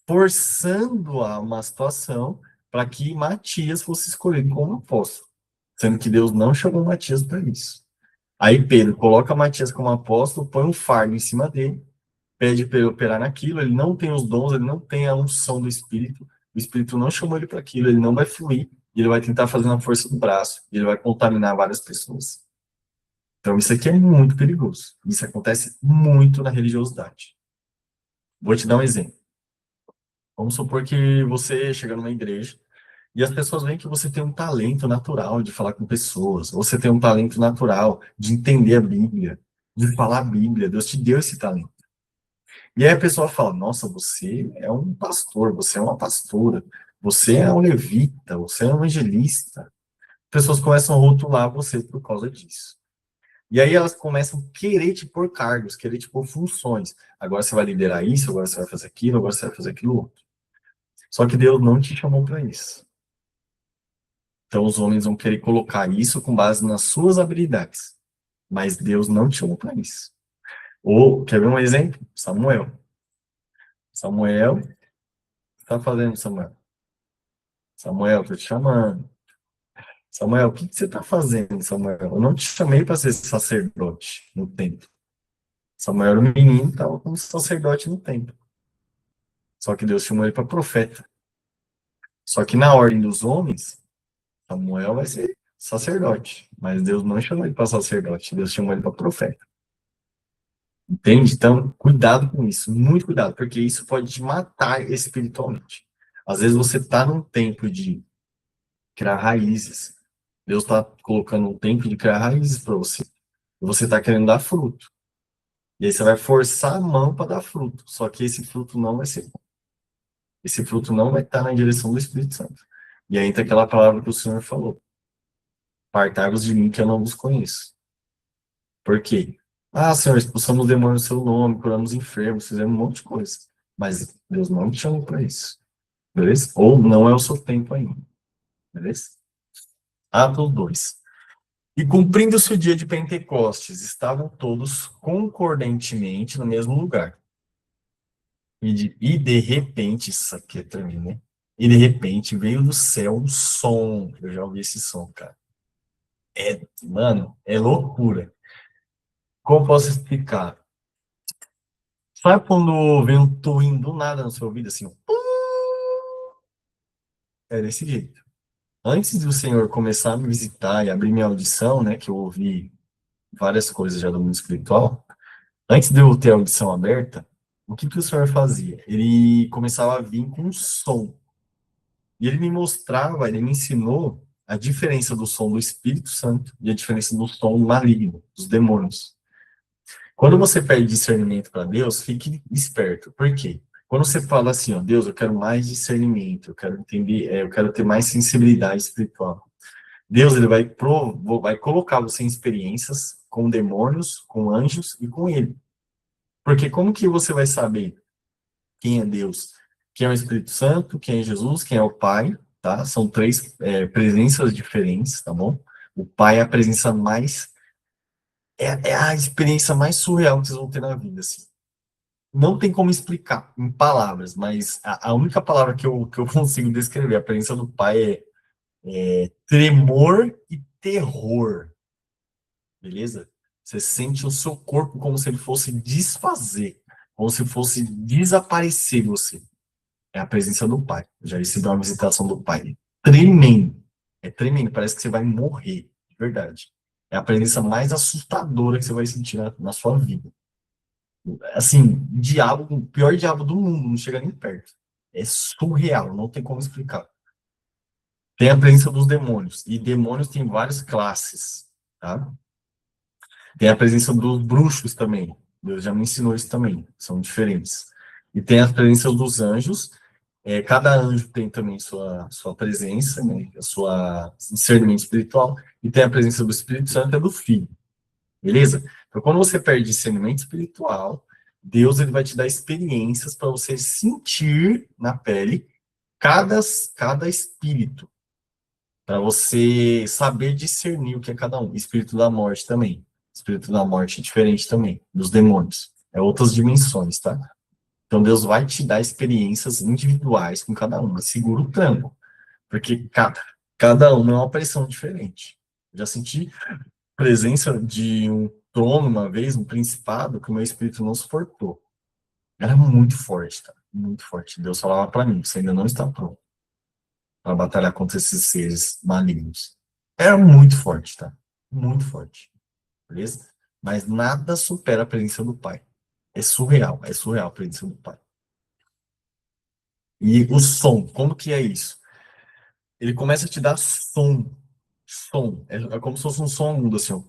forçando a uma situação para que Matias fosse escolhido como apóstolo, sendo que Deus não chamou Matias para isso. Aí Pedro coloca Matias como apóstolo, põe um fardo em cima dele, pede para ele operar naquilo, ele não tem os dons, ele não tem a unção do Espírito, o Espírito não chamou ele para aquilo, ele não vai fluir, e ele vai tentar fazer na força do braço, e ele vai contaminar várias pessoas. Então isso aqui é muito perigoso. Isso acontece muito na religiosidade. Vou te dar um exemplo. Vamos supor que você chega numa igreja e as pessoas veem que você tem um talento natural de falar com pessoas, você tem um talento natural de entender a Bíblia, de falar a Bíblia, Deus te deu esse talento. E aí a pessoa fala: nossa, você é um pastor, você é uma pastora, você é um levita, você é um evangelista. As pessoas começam a rotular você por causa disso. E aí elas começam a querer te pôr cargos, querer te pôr funções. Agora você vai liderar isso, agora você vai fazer aquilo, agora você vai fazer aquilo outro. Só que Deus não te chamou para isso. Então os homens vão querer colocar isso com base nas suas habilidades. Mas Deus não te chamou para isso. Ou, quer ver um exemplo? Samuel. Samuel, o que está fazendo, Samuel? Samuel, estou te chamando. Samuel, o que você está fazendo, Samuel? Eu não te chamei para ser sacerdote no templo. Samuel era um menino, estava como sacerdote no templo. Só que Deus chamou ele para profeta. Só que na ordem dos homens, Samuel vai ser sacerdote. Mas Deus não chamou ele para sacerdote, Deus chamou ele para profeta. Entende? Então, cuidado com isso, muito cuidado, porque isso pode te matar espiritualmente. Às vezes você está num tempo de criar raízes. Deus está colocando um tempo de criar raízes para você. E você está querendo dar fruto. E aí você vai forçar a mão para dar fruto. Só que esse fruto não vai ser bom. Esse fruto não vai estar na direção do Espírito Santo. E aí entra aquela palavra que o Senhor falou: apartai-vos de mim que eu não vos conheço. Por quê? Ah, Senhor, expulsamos demônios no seu nome, curamos enfermos, fizemos um monte de coisa. Mas Deus não te chamou para isso. Beleza? Ou não é o seu tempo ainda. Beleza? Atos 2. E cumprindo-se o dia de Pentecostes, estavam todos concordantemente no mesmo lugar. E de repente, isso aqui é tremendo, né? E de repente veio do céu um som. Eu já ouvi esse som, cara. Mano, é loucura. Como eu posso explicar? Sabe quando vem um twin do nada no seu ouvido, assim? É desse jeito. Antes do Senhor começar a me visitar e abrir minha audição, né? Que eu ouvi várias coisas já do mundo espiritual. Antes de eu ter a audição aberta, o que que o Senhor fazia? Ele começava a vir com um som. E ele me mostrava, ele me ensinou a diferença do som do Espírito Santo e a diferença do som maligno, dos demônios. Quando você pede discernimento para Deus, fique esperto. Por quê? Quando você fala assim, ó, Deus, eu quero mais discernimento, eu quero entender, eu quero ter mais sensibilidade espiritual. Deus, ele vai colocar você em experiências com demônios, com anjos e com ele. Porque como que você vai saber quem é Deus? Quem é o Espírito Santo, quem é Jesus, quem é o Pai, tá? São três presenças diferentes, tá bom? O Pai é a presença mais, é a experiência mais surreal que vocês vão ter na vida, assim. Não tem como explicar em palavras, mas a única palavra que eu consigo descrever a presença do Pai é tremor e terror, beleza? Você sente o seu corpo como se ele fosse desfazer, como se fosse desaparecer de você. É a presença do Pai. Eu já recebi uma visitação do Pai. Tremendo. É tremendo. Parece que você vai morrer. De verdade. É a presença mais assustadora que você vai sentir na sua vida. Assim, diabo, o pior diabo do mundo, não chega nem perto. É surreal, não tem como explicar. Tem a presença dos demônios. E demônios tem várias classes, tá? Tem a presença dos bruxos também. Deus já me ensinou isso também. São diferentes. E tem a presença dos anjos. Cada anjo tem também sua presença, né, a sua discernimento espiritual, e tem a presença do Espírito Santo e do Filho, beleza? Então, quando você perde discernimento espiritual, Deus ele vai te dar experiências para você sentir na pele cada espírito, para você saber discernir o que é cada um. Espírito da morte também. Espírito da morte é diferente também dos demônios. É outras dimensões, tá? Então Deus vai te dar experiências individuais com cada um. Mas segura o tranco, porque cada um é uma pressão diferente. Já senti presença de um trono uma vez, um principado, que o meu espírito não suportou. Era muito forte, tá? Muito forte. Deus falava para mim, você ainda não está pronto para batalhar contra esses seres malignos. Era muito forte, tá? Muito forte, beleza? Mas nada supera a presença do Pai. É surreal a presença do Pai. E o som, como que é isso? Ele começa a te dar som. É como se fosse um som mudo, assim, ó.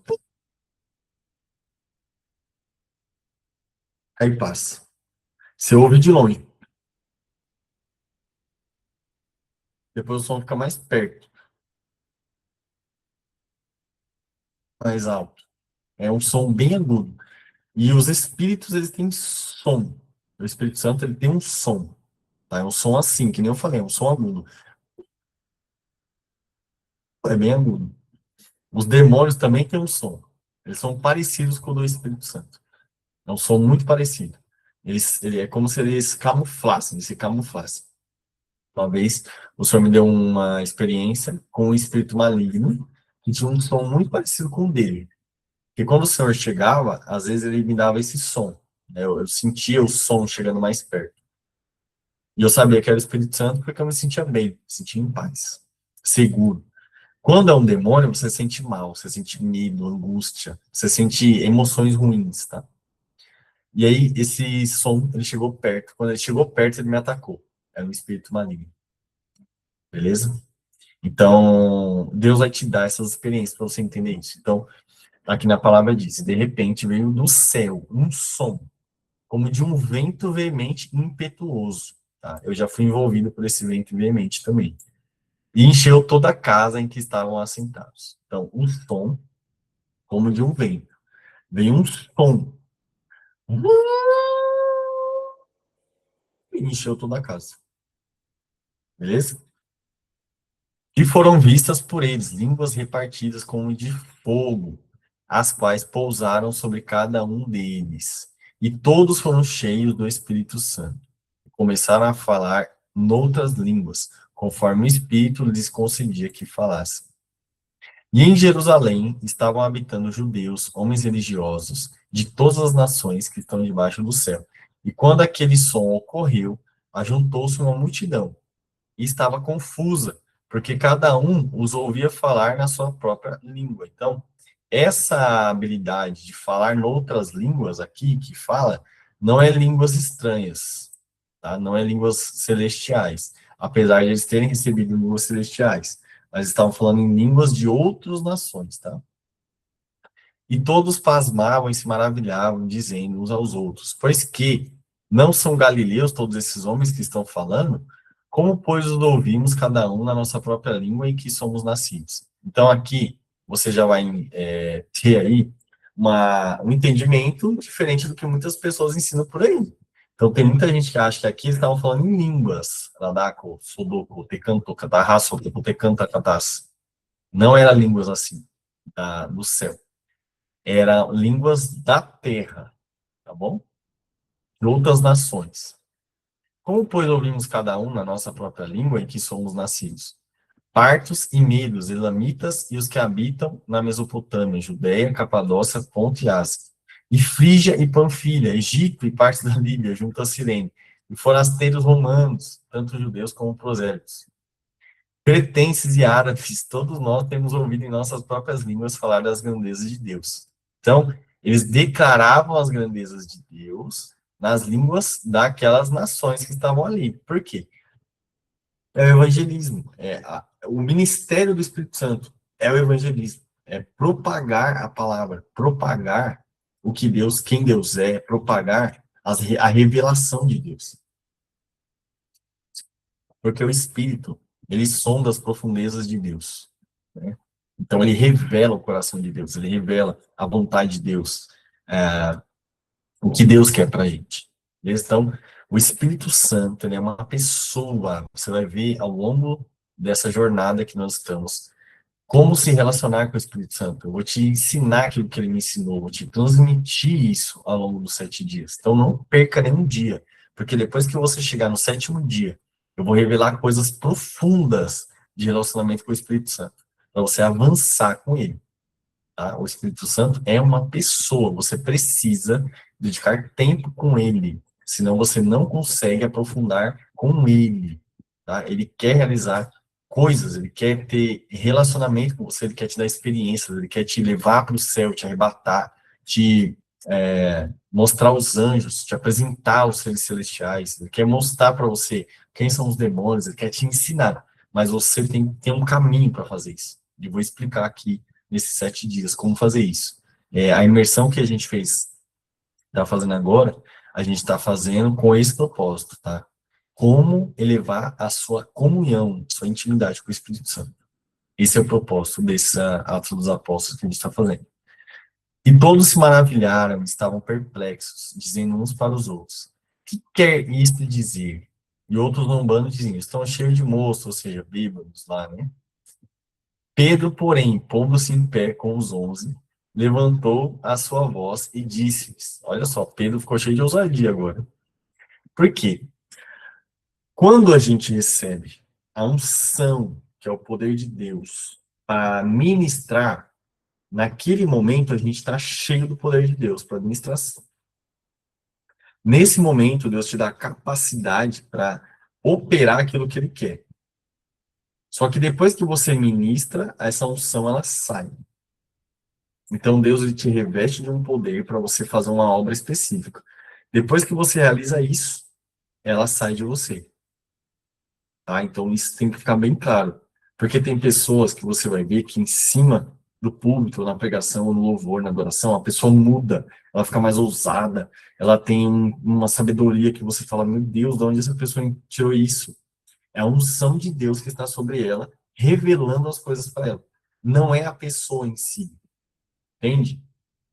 Aí passa. Você ouve de longe, depois o som fica mais perto, mais alto. É um som bem agudo. E os espíritos, eles têm som. O Espírito Santo, ele tem um som. Tá? É um som assim, que nem eu falei, é um som agudo. É bem agudo. Os demônios também têm um som. Eles são parecidos com o do Espírito Santo. É um som muito parecido. Ele é como se eles camuflassem, se camuflassem. Uma vez o senhor me deu uma experiência com um espírito maligno que tinha um som muito parecido com o dele. Porque quando o senhor chegava, às vezes ele me dava esse som, né? Eu sentia o som chegando mais perto. E eu sabia que era o Espírito Santo porque eu me sentia bem, me sentia em paz, seguro. Quando é um demônio, você sente mal, você sente medo, angústia, você sente emoções ruins, tá? E aí, esse som, ele chegou perto. Quando ele chegou perto, ele me atacou. Era um espírito maligno, beleza? Então, Deus vai te dar essas experiências para você entender isso. Então, aqui na palavra diz, de repente veio do céu um som, como de um vento veemente e impetuoso. Tá? Eu já fui envolvido por esse vento veemente também. E encheu toda a casa em que estavam assentados. Então, um som, como de um vento. Veio um som, e encheu toda a casa. Beleza? E foram vistas por eles línguas repartidas como de fogo, as quais pousaram sobre cada um deles. E todos foram cheios do Espírito Santo. Começaram a falar noutras línguas, conforme o Espírito lhes concedia que falassem. E em Jerusalém estavam habitando judeus, homens religiosos, de todas as nações que estão debaixo do céu. E quando aquele som ocorreu, ajuntou-se uma multidão e estava confusa, porque cada um os ouvia falar na sua própria língua. Então, essa habilidade de falar noutras línguas aqui, que fala, não é línguas estranhas, tá? Não é línguas celestiais, apesar de eles terem recebido línguas celestiais, mas estavam falando em línguas de outras nações, tá? E todos pasmavam e se maravilhavam, dizendo uns aos outros: pois que não são galileus todos esses homens que estão falando? Como, pois, os ouvimos cada um na nossa própria língua em que somos nascidos? Então, aqui, você já vai ter aí um entendimento diferente do que muitas pessoas ensinam por aí. Então, tem muita gente que acha que aqui eles estavam falando em línguas. Radako, Sodoko, Tekanto, Katarraso, Tekanta, Katas. Não eram línguas assim, do céu, eram línguas da terra, tá bom? De outras nações. Como, pois, ouvimos cada um na nossa própria língua em que somos nascidos? Partos e medos, elamitas e os que habitam na Mesopotâmia, Judéia, Capadócia, Ponto e Ásia, e Frígia e Panfilha, Egito e partes da Líbia, junto a Cirene, e forasteiros romanos, tanto judeus como prosélitos. Cretenses e árabes, todos nós temos ouvido em nossas próprias línguas falar das grandezas de Deus. Então, eles declaravam as grandezas de Deus nas línguas daquelas nações que estavam ali. Por quê? É o evangelismo. O ministério do Espírito Santo é o evangelismo. É propagar a palavra, propagar o que Deus, quem Deus é, propagar a revelação de Deus. Porque o Espírito, ele sonda as profundezas de Deus, né? Então, ele revela o coração de Deus, ele revela a vontade de Deus, o que Deus quer para a gente. Então, o Espírito Santo, ele é uma pessoa, você vai ver ao longo dessa jornada que nós estamos, como se relacionar com o Espírito Santo. Eu vou te ensinar aquilo que ele me ensinou, vou te transmitir isso ao longo dos 7 dias. Então, não perca nenhum dia, porque depois que você chegar no 7º dia, eu vou revelar coisas profundas de relacionamento com o Espírito Santo, para você avançar com ele. Tá? O Espírito Santo é uma pessoa, você precisa dedicar tempo com ele, senão você não consegue aprofundar com ele. Tá? Ele quer realizar coisas, ele quer ter relacionamento com você, ele quer te dar experiências, ele quer te levar para o céu, te arrebatar, te mostrar os anjos, te apresentar os seres celestiais, ele quer mostrar para você quem são os demônios, ele quer te ensinar, mas você tem que ter um caminho para fazer isso. E vou explicar aqui nesses 7 dias como fazer isso. A imersão que a gente fez, está fazendo agora, a gente está fazendo com esse propósito, tá? Como elevar a sua comunhão, sua intimidade com o Espírito Santo. Esse é o propósito desse Atos dos Apóstolos que a gente está fazendo. E todos se maravilharam, estavam perplexos, dizendo uns para os outros: o que quer isto dizer? E outros zombando diziam: estão cheios de moço, ou seja, bêbados lá, né? Pedro, porém, pondo-se em pé com os 11, levantou a sua voz e disse-lhes: olha só, Pedro ficou cheio de ousadia agora. Por quê? Quando a gente recebe a unção, que é o poder de Deus, para ministrar, naquele momento a gente está cheio do poder de Deus para administração. Nesse momento, Deus te dá capacidade para operar aquilo que Ele quer. Só que depois que você ministra, essa unção ela sai. Então Deus ele te reveste de um poder para você fazer uma obra específica. Depois que você realiza isso, ela sai de você. Tá? Então isso tem que ficar bem claro. Porque tem pessoas que você vai ver que em cima do púlpito, na pregação, no louvor, na adoração, a pessoa muda, ela fica mais ousada, ela tem uma sabedoria que você fala: meu Deus, de onde essa pessoa tirou isso? É a unção de Deus que está sobre ela, revelando as coisas para ela. Não é a pessoa em si, entende?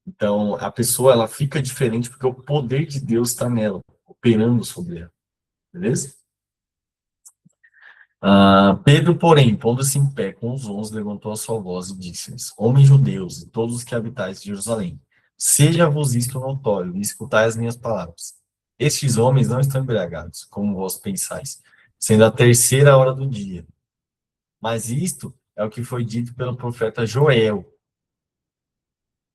Então, a pessoa, ela fica diferente porque o poder de Deus está nela, operando sobre ela. Beleza? Pedro, porém, pondo-se em pé com os 11, levantou a sua voz e disse-lhes: homens judeus e todos os que habitais de Jerusalém, seja-vos isto notório, e escutai as minhas palavras. Estes homens não estão embriagados, como vós pensais, sendo a 3ª hora do dia. Mas isto é o que foi dito pelo profeta Joel.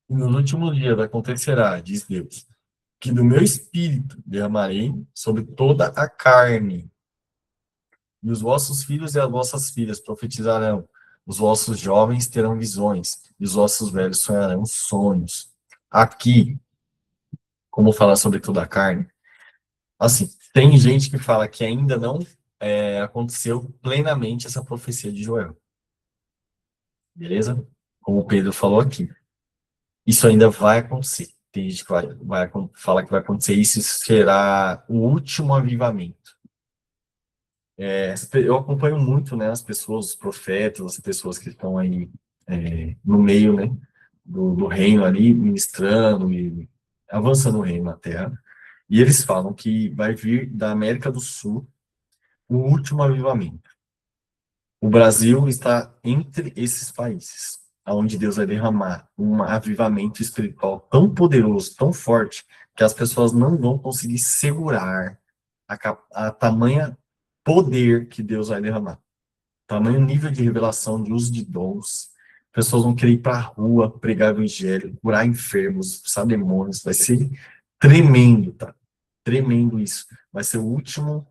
E nos últimos dias acontecerá, diz Deus, que do meu espírito derramarei sobre toda a carne. E os vossos filhos e as vossas filhas profetizarão, os vossos jovens terão visões, e os vossos velhos sonharão sonhos. Aqui, como falar sobre toda a carne? Assim, tem gente que fala que ainda não aconteceu plenamente essa profecia de Joel. Beleza? Como o Pedro falou aqui. Isso ainda vai acontecer. Tem gente que vai falar que vai acontecer. Isso será o último avivamento. Eu acompanho muito, né, as pessoas, os profetas, as pessoas que estão aí no meio, né, do reino ali, ministrando e avançando o reino na Terra. E eles falam que vai vir da América do Sul o último avivamento. O Brasil está entre esses países, onde Deus vai derramar um avivamento espiritual tão poderoso, tão forte, que as pessoas não vão conseguir segurar a tamanha poder que Deus vai derramar. Tamanho nível de revelação, de uso de dons. Pessoas vão querer ir para a rua, pregar o evangelho, curar enfermos, expulsar demônios. Vai ser tremendo, tá? Tremendo isso. Vai ser o último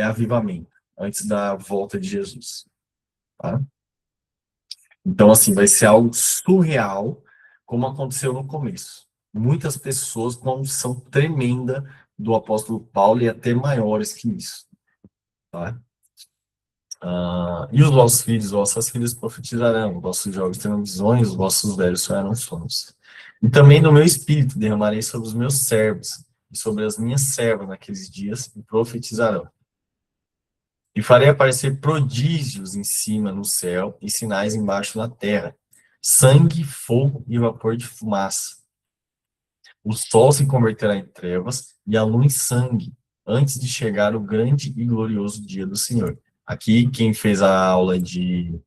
avivamento, antes da volta de Jesus. Tá? Então, assim, vai ser algo surreal, como aconteceu no começo. Muitas pessoas com uma unção tremenda do apóstolo Paulo e até maiores que isso. Tá? E os vossos filhos, vossas filhas profetizarão, os vossos jovens terão visões, os vossos velhos sonharão sonhos. E também do meu espírito derramarei sobre os meus servos e sobre as minhas servas naqueles dias e profetizarão. E farei aparecer prodígios em cima no céu e sinais embaixo na terra: sangue, fogo e vapor de fumaça. O sol se converterá em trevas e a lua em sangue, antes de chegar o grande e glorioso dia do Senhor. Aqui, quem fez a aula de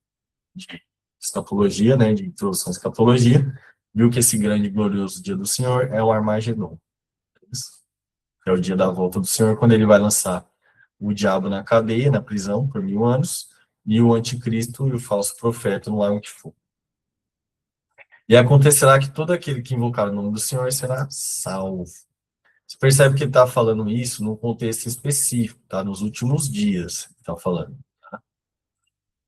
escatologia, né, de introdução à escatologia, viu que esse grande e glorioso dia do Senhor é o Armagedon. É o dia da volta do Senhor, quando ele vai lançar o diabo na cadeia, na prisão, por 1000 anos, e o anticristo e o falso profeta no lago de fogo. E acontecerá que todo aquele que invocar o nome do Senhor será salvo. Você percebe que ele está falando isso num contexto específico, tá? Nos últimos dias, está falando.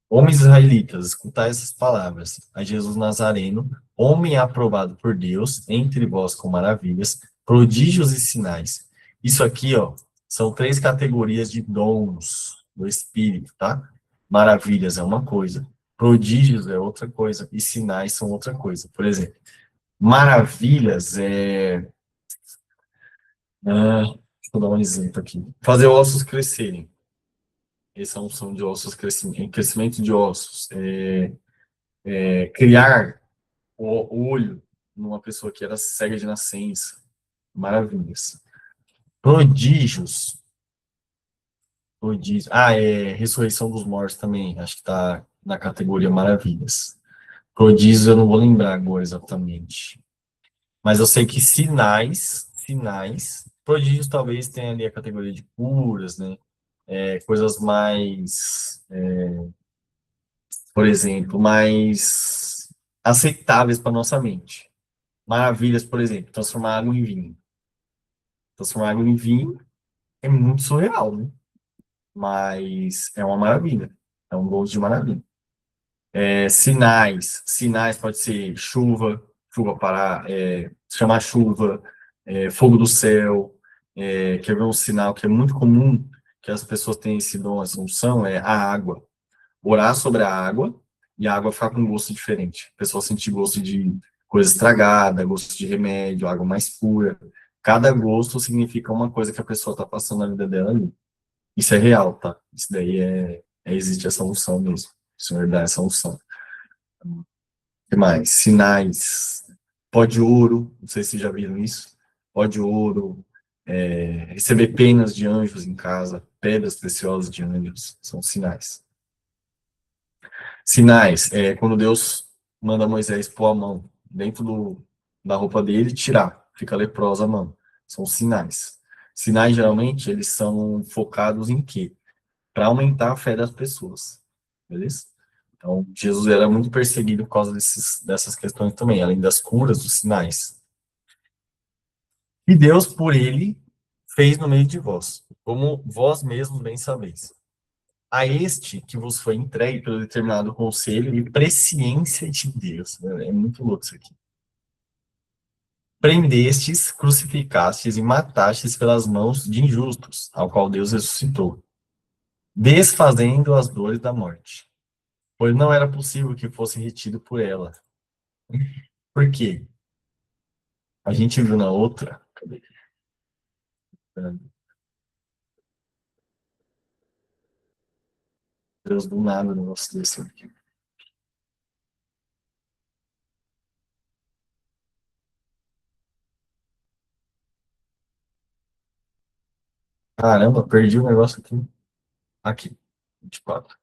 Homens israelitas, escutai essas palavras. A Jesus Nazareno, homem aprovado por Deus, entre vós com maravilhas, prodígios e sinais. Isso aqui, ó, são 3 categorias de dons do Espírito, tá? Maravilhas é uma coisa, prodígios é outra coisa, e sinais são outra coisa. Por exemplo, maravilhas deixa eu dar um exemplo aqui. Fazer ossos crescerem. Essa é a unção de ossos, crescimento de ossos. Criar o olho numa pessoa que era cega de nascença. Maravilhas. Prodígios. Prodígios. Ressurreição dos mortos também. Acho que está na categoria maravilhas. Prodígios eu não vou lembrar agora exatamente. Mas eu sei que sinais, prodígios talvez tenha ali a categoria de curas, né? Coisas mais, por exemplo, mais aceitáveis para nossa mente. Maravilhas, por exemplo, transformar água em vinho. Transformar água em vinho é muito surreal, né? Mas é uma maravilha. É um gosto de maravilha. Sinais pode ser chuva parar, chamar chuva, fogo do céu. Quer ver um sinal que é muito comum que as pessoas têm esse dom, essa unção, é a água. Orar sobre a água e a água ficar com um gosto diferente. A pessoa sentir gosto de coisa estragada, gosto de remédio, água mais pura. Cada gosto significa uma coisa que a pessoa está passando na vida dela ali. Isso é real, tá? Isso daí existe essa unção mesmo. O Senhor dá essa unção. O que mais? Sinais. Pó de ouro, não sei se vocês já viram isso. Pó de ouro, receber penas de anjos em casa, pedras preciosas de anjos, são sinais. Sinais, quando Deus manda Moisés pôr a mão dentro da roupa dele e tirar, fica leprosa a mão. São sinais. Sinais, geralmente, eles são focados em quê? Para aumentar a fé das pessoas. Beleza? Então, Jesus era muito perseguido por causa dessas questões também, além das curas, dos sinais. E Deus, por ele, fez no meio de vós, como vós mesmos bem sabeis. A este que vos foi entregue pelo determinado conselho e presciência de Deus. É muito louco isso aqui. Prendestes, crucificastes e matastes pelas mãos de injustos, ao qual Deus ressuscitou, desfazendo as dores da morte. Pois não era possível que fosse retido por ela. Por quê? A gente viu na outra. Cadê? Deus, do nada, o negócio desse aqui. Caramba, perdi o negócio aqui. Aqui, 24.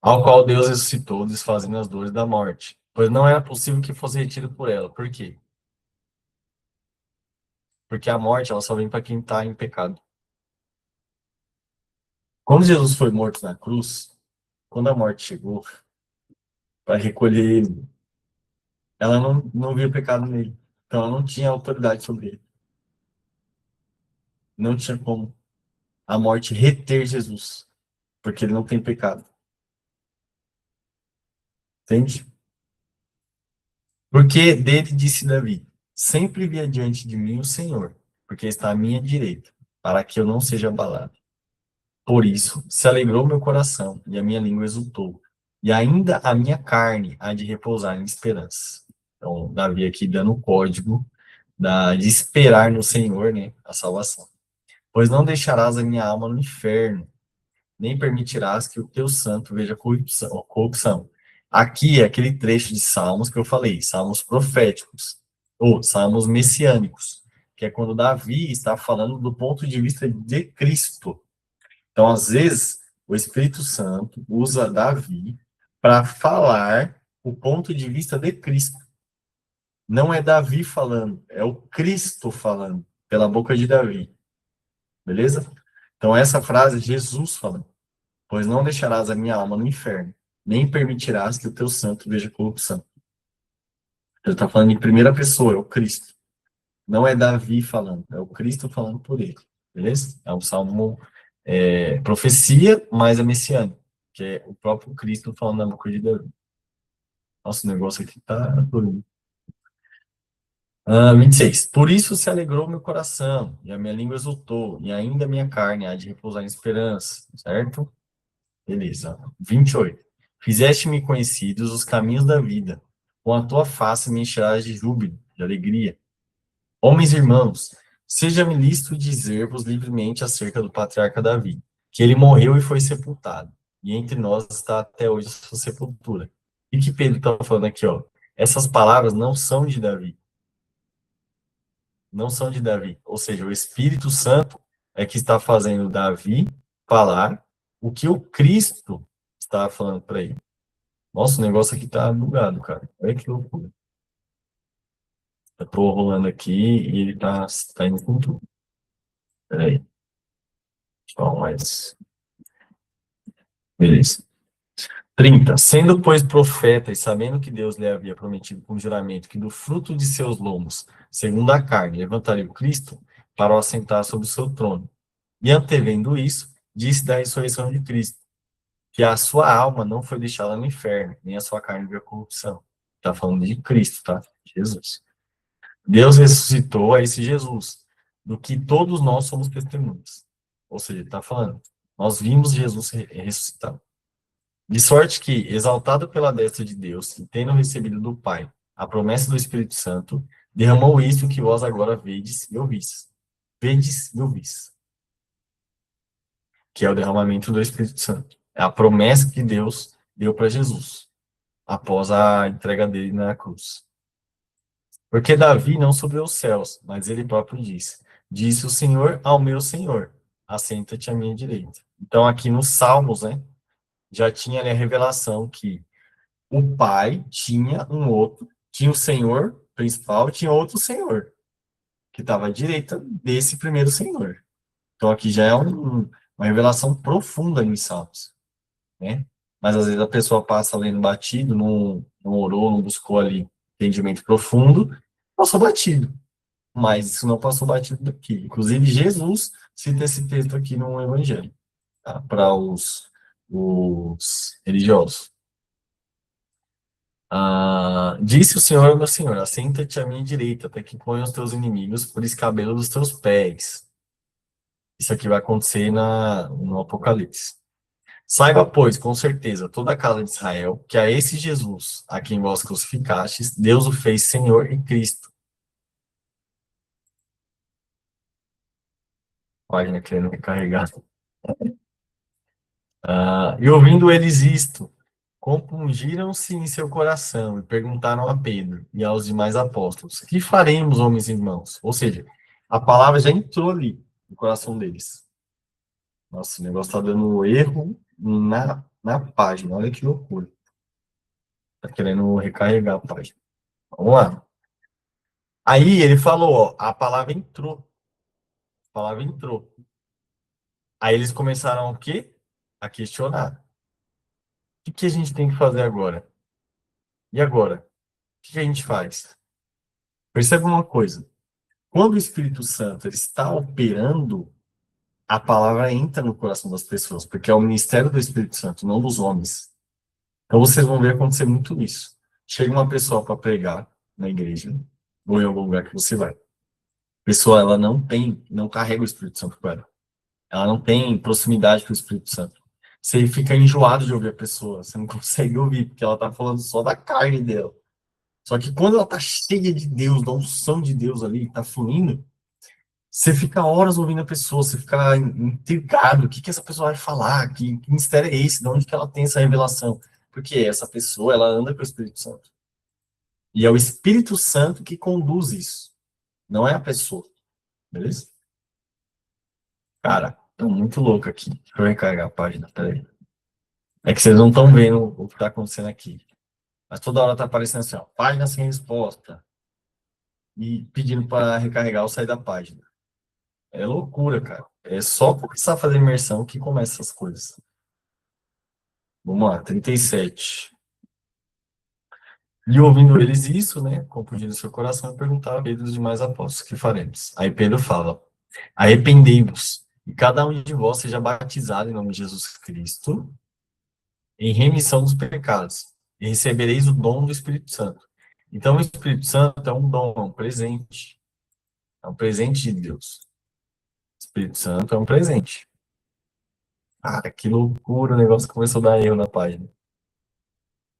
Ao qual Deus ressuscitou, desfazendo as dores da morte. Pois não era possível que fosse retido por ela. Por quê? Porque a morte, ela só vem para quem está em pecado. Quando Jesus foi morto na cruz, quando a morte chegou para recolher ele, ela não via pecado nele. Então ela não tinha autoridade sobre ele. Não tinha como a morte reter Jesus, porque ele não tem pecado. Entende? Porque dele disse Davi: sempre vi adiante de mim o Senhor, porque está à minha direita, para que eu não seja abalado. Por isso se alegrou meu coração e a minha língua exultou, e ainda a minha carne há de repousar em esperança. Então, Davi aqui dando o código de esperar no Senhor, né, a salvação. Pois não deixarás a minha alma no inferno, nem permitirás que o teu santo veja corrupção. Aqui é aquele trecho de Salmos que eu falei, Salmos proféticos, ou Salmos messiânicos, que é quando Davi está falando do ponto de vista de Cristo. Então, às vezes, o Espírito Santo usa Davi para falar o ponto de vista de Cristo. Não é Davi falando, é o Cristo falando, pela boca de Davi. Beleza? Então, essa frase é Jesus falando. Pois não deixarás a minha alma no inferno, nem permitirás que o teu santo veja corrupção. Ele está falando em primeira pessoa, é o Cristo. Não é Davi falando, é o Cristo falando por ele. Beleza? É um salmo profecia, mas é messiânico, que é o próprio Cristo falando na boca de Davi. Nossa, o negócio aqui tá doido. 26. Por isso se alegrou meu coração, e a minha língua exultou, e ainda a minha carne há de repousar em esperança. Certo? Beleza. 28. Fizeste-me conhecidos os caminhos da vida. Com a tua face me encherás de júbilo, de alegria. Homens e irmãos, seja-me lícito dizer-vos livremente acerca do patriarca Davi, que ele morreu e foi sepultado, e entre nós está até hoje a sua sepultura. E que Pedro está falando aqui, ó. Essas palavras não são de Davi. Não são de Davi. Ou seja, o Espírito Santo é que está fazendo Davi falar o que o Cristo estava falando para ele. Nossa, o negócio aqui tá bugado, cara. Olha que loucura. Eu tô rolando aqui e ele tá indo com tudo. Peraí. Então, mas... Beleza. 30. Sendo, pois, profeta e sabendo que Deus lhe havia prometido com juramento que do fruto de seus lombos, segundo a carne, levantaria o Cristo para o assentar sobre o seu trono. E antevendo isso, disse da ressurreição de Cristo, que a sua alma não foi deixada no inferno, nem a sua carne viu a corrupção. Está falando de Cristo, tá? Jesus. Deus ressuscitou a esse Jesus, do que todos nós somos testemunhas. Ou seja, ele está falando, nós vimos Jesus ressuscitado. De sorte que, exaltado pela destra de Deus, e tendo recebido do Pai a promessa do Espírito Santo, derramou isso que vós agora vedes e ouvis. Vedes e ouvis. Que é o derramamento do Espírito Santo. É a promessa que Deus deu para Jesus, após a entrega dele na cruz. Porque Davi não subiu aos céus, mas ele próprio disse: Disse o Senhor ao meu Senhor, assenta-te à minha direita. Então, aqui nos Salmos, né, já tinha ali a revelação que o Pai tinha um outro, tinha o Senhor principal, tinha outro Senhor, que estava à direita desse primeiro Senhor. Então, aqui já é uma revelação profunda nos Salmos, né? Mas às vezes a pessoa passa lendo batido, não orou, não buscou ali entendimento profundo, passou batido. Mas isso não passou batido daqui. Inclusive, Jesus cita esse texto aqui no Evangelho, tá? Para os religiosos. Disse o Senhor ao meu Senhor, assenta-te à minha direita, até que ponha os teus inimigos por escabelo dos teus pés. Isso aqui vai acontecer no Apocalipse. Saiba, pois, com certeza, toda a casa de Israel, que a esse Jesus, a quem vós crucificastes, Deus o fez Senhor e Cristo. Página querendo recarregar. E ouvindo eles isto, compungiram-se em seu coração e perguntaram a Pedro e aos demais apóstolos: Que faremos, homens e irmãos? Ou seja, a palavra já entrou ali no coração deles. Nossa, o negócio está dando erro na página. Olha que loucura. Está querendo recarregar a página. Vamos lá. Aí ele falou, ó, a palavra entrou. A palavra entrou. Aí eles começaram o quê? A questionar. O que a gente tem que fazer agora? E agora? O que a gente faz? Perceba uma coisa. Quando o Espírito Santo ele está operando, a palavra entra no coração das pessoas, porque é o ministério do Espírito Santo, não dos homens. Então vocês vão ver acontecer muito isso. Chega uma pessoa para pregar na igreja, ou em algum lugar que você vai. A pessoa, ela não carrega o Espírito Santo com ela. Ela não tem proximidade com o Espírito Santo. Você fica enjoado de ouvir a pessoa, você não consegue ouvir, porque ela está falando só da carne dela. Só que quando ela está cheia de Deus, da unção de Deus ali, está fluindo, Você fica horas ouvindo a pessoa, você fica intrigado, o que que essa pessoa vai falar, que mistério é esse, de onde que ela tem essa revelação? Porque essa pessoa, ela anda com o Espírito Santo. E é o Espírito Santo que conduz isso, não é a pessoa, beleza? Cara, tô muito louco aqui. Deixa eu recarregar a página, peraí. É que vocês não estão vendo o que tá acontecendo aqui. Mas toda hora tá aparecendo assim, ó, página sem resposta. E pedindo para recarregar ou sair da página. É loucura, cara. É só começar a fazer imersão que começa essas coisas. Vamos lá, 37. E ouvindo eles isso, né, confundindo seu coração, perguntava a Pedro e os demais apóstolos, que faremos? Aí Pedro fala, arrependei-vos, e cada um de vós seja batizado em nome de Jesus Cristo, em remissão dos pecados, e recebereis o dom do Espírito Santo. Então, o Espírito Santo é um dom, é um presente de Deus. O Espírito Santo é um presente. Cara, que loucura, o negócio começou a dar erro na página.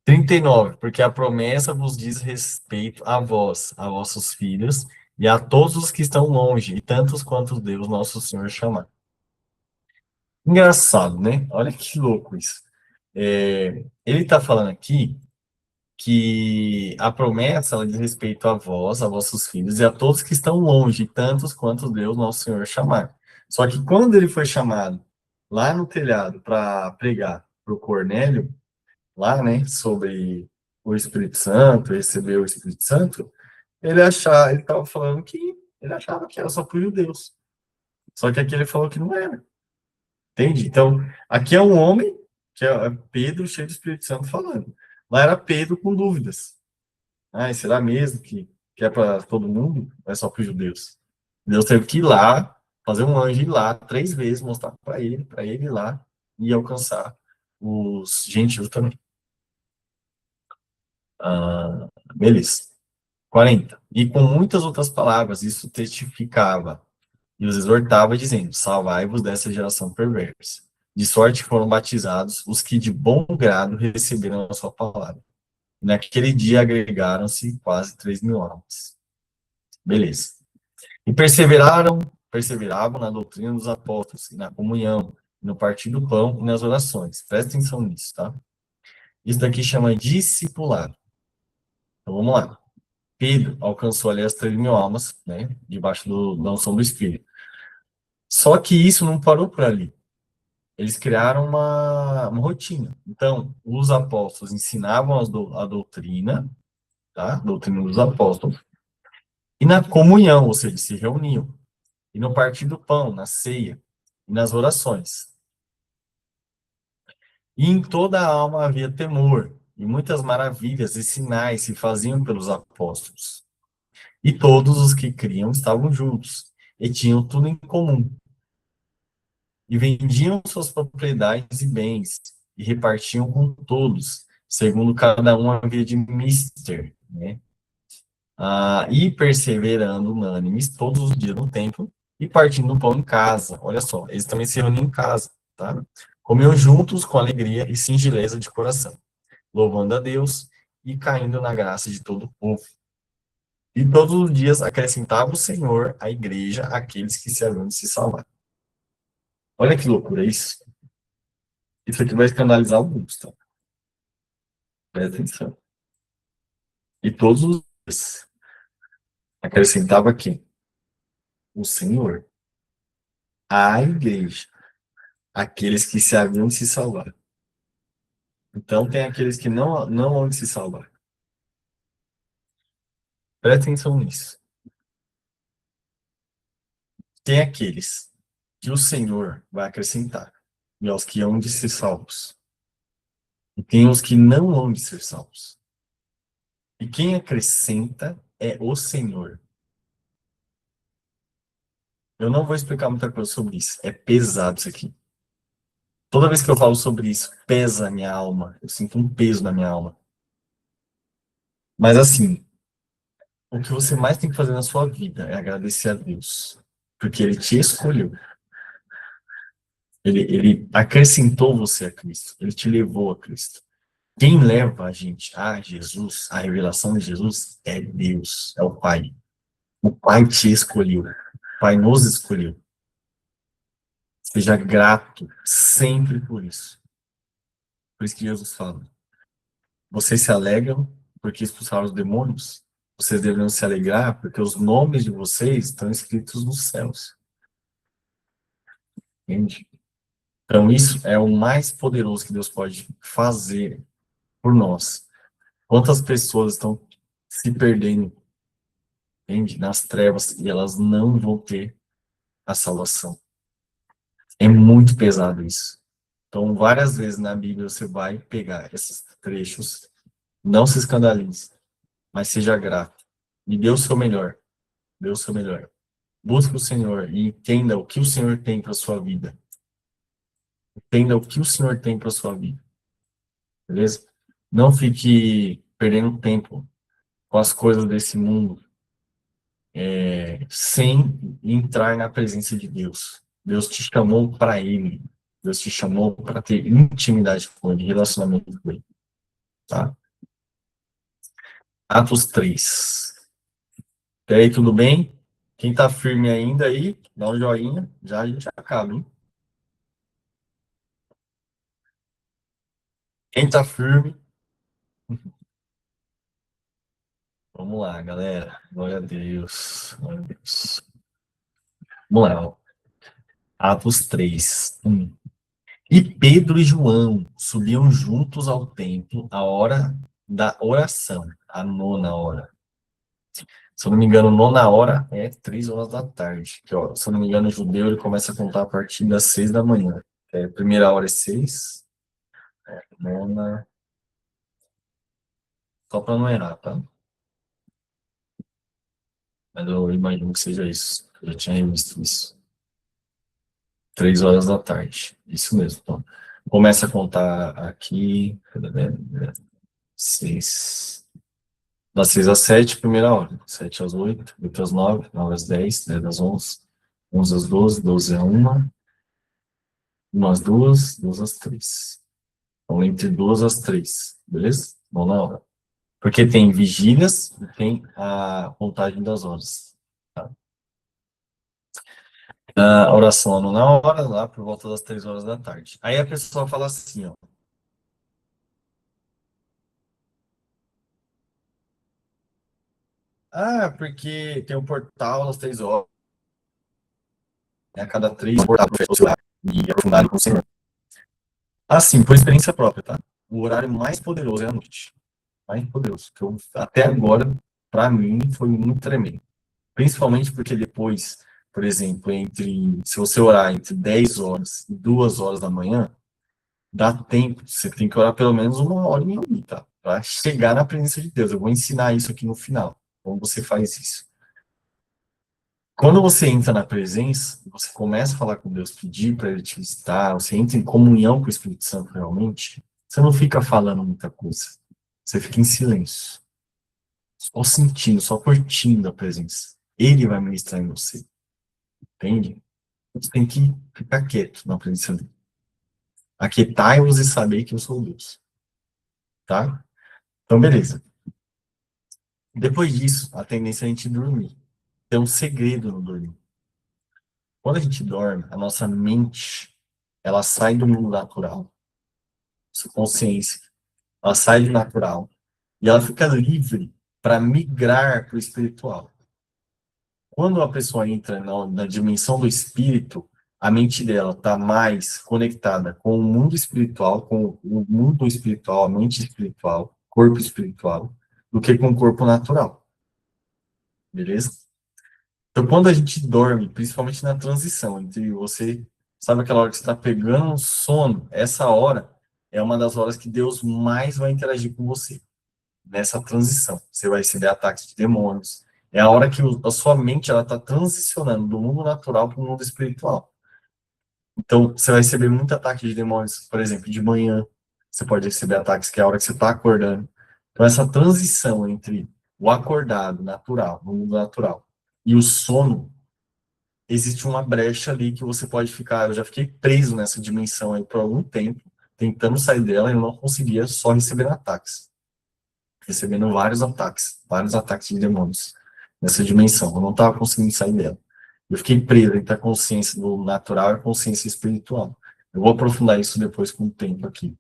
39, porque a promessa vos diz respeito a vós, a vossos filhos, e a todos os que estão longe, e tantos quanto Deus, nosso Senhor, chamar. Engraçado, né? Olha que louco isso. Ele está falando aqui que a promessa ela diz respeito a vós, a vossos filhos, e a todos que estão longe, e tantos quanto Deus, nosso Senhor, chamar. Só que quando ele foi chamado lá no telhado para pregar para o Cornélio, lá, né, sobre o Espírito Santo, receber o Espírito Santo, ele estava falando que ele achava que era só para os judeus. Só que aqui ele falou que não era. Entende? Então, aqui é um homem, que é Pedro, cheio do Espírito Santo, falando. Lá era Pedro com dúvidas. Ah, será mesmo que é para todo mundo? Ou é só para os judeus? Deus teve que ir lá, fazer um anjo ir lá 3 vezes, mostrar para ele ir lá e alcançar os gentios também. Beleza. 40. E com muitas outras palavras, isso testificava e os exortava, dizendo: salvai-vos dessa geração perversa. De sorte que foram batizados os que de bom grado receberam a sua palavra. E naquele dia agregaram-se quase 3.000 almas. Beleza. E perseveravam na doutrina dos apóstolos, e na comunhão, no partir do pão e nas orações. Presta atenção nisso, tá? Isso daqui chama discipulado. Então vamos lá. Pedro alcançou ali as 3.000 almas, né, debaixo da unção do Espírito. Só que isso não parou por ali. Eles criaram uma rotina. Então, os apóstolos ensinavam a doutrina, tá? A doutrina dos apóstolos, e na comunhão, ou seja, se reuniam. E no partir do pão, na ceia, e nas orações. E em toda a alma havia temor, e muitas maravilhas e sinais se faziam pelos apóstolos. E todos os que criam estavam juntos, e tinham tudo em comum. E vendiam suas propriedades e bens, e repartiam com todos, segundo cada um havia de mister, né? E perseverando unânimes todos os dias no templo, e partindo o pão em casa. Olha só, eles também se reuniam em casa, tá? Comiam juntos com alegria e singeleza de coração, louvando a Deus e caindo na graça de todo o povo. E todos os dias acrescentava o Senhor à igreja aqueles que se haviam de se salvar. Olha que loucura isso. Isso aqui vai escandalizar alguns, tá? Presta atenção. E todos os dias acrescentava quem? O Senhor à igreja aqueles que se haviam de se salvar. Então tem aqueles que não vão de se salvar. Presta atenção nisso. Tem aqueles que o Senhor vai acrescentar, e aos que hão de ser salvos. E tem os que não hão de ser salvos. E quem acrescenta é o Senhor. Eu não vou explicar muita coisa sobre isso. É pesado isso aqui. Toda vez que eu falo sobre isso, pesa a minha alma. Eu sinto um peso na minha alma. Mas assim, o que você mais tem que fazer na sua vida é agradecer a Deus. Porque Ele te escolheu. Ele acrescentou você a Cristo. Ele te levou a Cristo. Quem leva a gente a Jesus, a revelação de Jesus, é Deus, é o Pai. O Pai te escolheu Pai nos escolheu. Seja grato sempre por isso. Por isso que Jesus fala. Vocês se alegram porque expulsaram os demônios? Vocês deveriam se alegrar porque os nomes de vocês estão escritos nos céus. Entende? Então, isso é o mais poderoso que Deus pode fazer por nós. Quantas pessoas estão se perdendo, entende? Nas trevas e elas não vão ter a salvação. É muito pesado isso. Então, várias vezes na Bíblia você vai pegar esses trechos, não se escandalize, mas seja grato. E dê o seu melhor. Dê o seu melhor. Busque o Senhor e entenda o que o Senhor tem para sua vida. Entenda o que o Senhor tem para sua vida. Beleza? Não fique perdendo tempo com as coisas desse mundo, sem entrar na presença de Deus. Deus te chamou para Ele. Deus te chamou para ter intimidade com Ele, relacionamento com Ele. Tá? Atos 3. E aí, tudo bem? Quem tá firme ainda aí, dá um joinha, já a gente acaba, hein? Quem tá firme, vamos lá, galera. Glória a Deus. Glória a Deus. Vamos lá, ó. Atos 3. E Pedro e João subiam juntos ao templo à hora da oração, a nona hora. Se eu não me engano, nona hora é 3 horas da tarde. Que, ó, se eu não me engano, o judeu ele começa a contar a partir das 6 da manhã. Primeira hora é 6, nona. Só para não errar, tá? Mas eu imagino que seja isso. Eu já tinha visto isso. 3 horas da tarde. Isso mesmo. Então, começa a contar aqui. 6. Das 6 às 7, primeira hora. 7 às 8, 8 às 9, 9 às 10, 10 às 11, 11 às 12, 12 às 1, 1 às 2, 2 às 3. Então, entre 2 às 3. Beleza? Vamos na hora. Porque tem vigílias e tem a contagem das horas. Tá? A oração na hora, lá por volta das 3 horas da tarde. Aí a pessoa fala assim, ó. Ah, porque tem um portal às 3 horas, né? A cada 3 portal professor e aprofundado com o Senhor. Assim, por experiência própria, tá? O horário mais poderoso é a noite. Mais poderoso. Que eu, até agora, para mim, foi muito tremendo. Principalmente porque depois, por exemplo, se você orar entre 10 horas e 2 horas da manhã, dá tempo, você tem que orar pelo menos 1 hora e meia, tá? Para chegar na presença de Deus. Eu vou ensinar isso aqui no final. Como você faz isso? Quando você entra na presença, você começa a falar com Deus, pedir para Ele te visitar, você entra em comunhão com o Espírito Santo realmente, você não fica falando muita coisa. Você fica em silêncio. Só sentindo, só curtindo a presença. Ele vai ministrar em você. Entende? Você tem que ficar quieto na presença dele. Aquietai-vos e sabei que eu sou Deus. Tá? Então, beleza. Depois disso, a tendência é a gente dormir. Tem um segredo no dormir. Quando a gente dorme, a nossa mente, ela sai do mundo natural. Sua consciência, ela sai do natural. E ela fica livre para migrar para o espiritual. Quando a pessoa entra na dimensão do espírito, a mente dela está mais conectada com o mundo espiritual, com o mundo espiritual, a mente espiritual, corpo espiritual, do que com o corpo natural. Beleza? Então, quando a gente dorme, principalmente na transição, entre você, sabe aquela hora que você está pegando um sono, essa hora é uma das horas que Deus mais vai interagir com você. Nessa transição, você vai receber ataques de demônios. É a hora que a sua mente ela está transicionando do mundo natural para o mundo espiritual. Então, você vai receber muito ataque de demônios, por exemplo, de manhã. Você pode receber ataques que é a hora que você está acordando. Então, essa transição entre o acordado natural, no mundo natural, e o sono, existe uma brecha ali que você pode ficar. Eu já fiquei preso nessa dimensão aí por algum tempo, tentando sair dela e eu não conseguia só receber ataques. Recebendo vários ataques de demônios nessa dimensão. Eu não estava conseguindo sair dela. Eu fiquei preso entre a consciência do natural e a consciência espiritual. Eu vou aprofundar isso depois com o tempo aqui.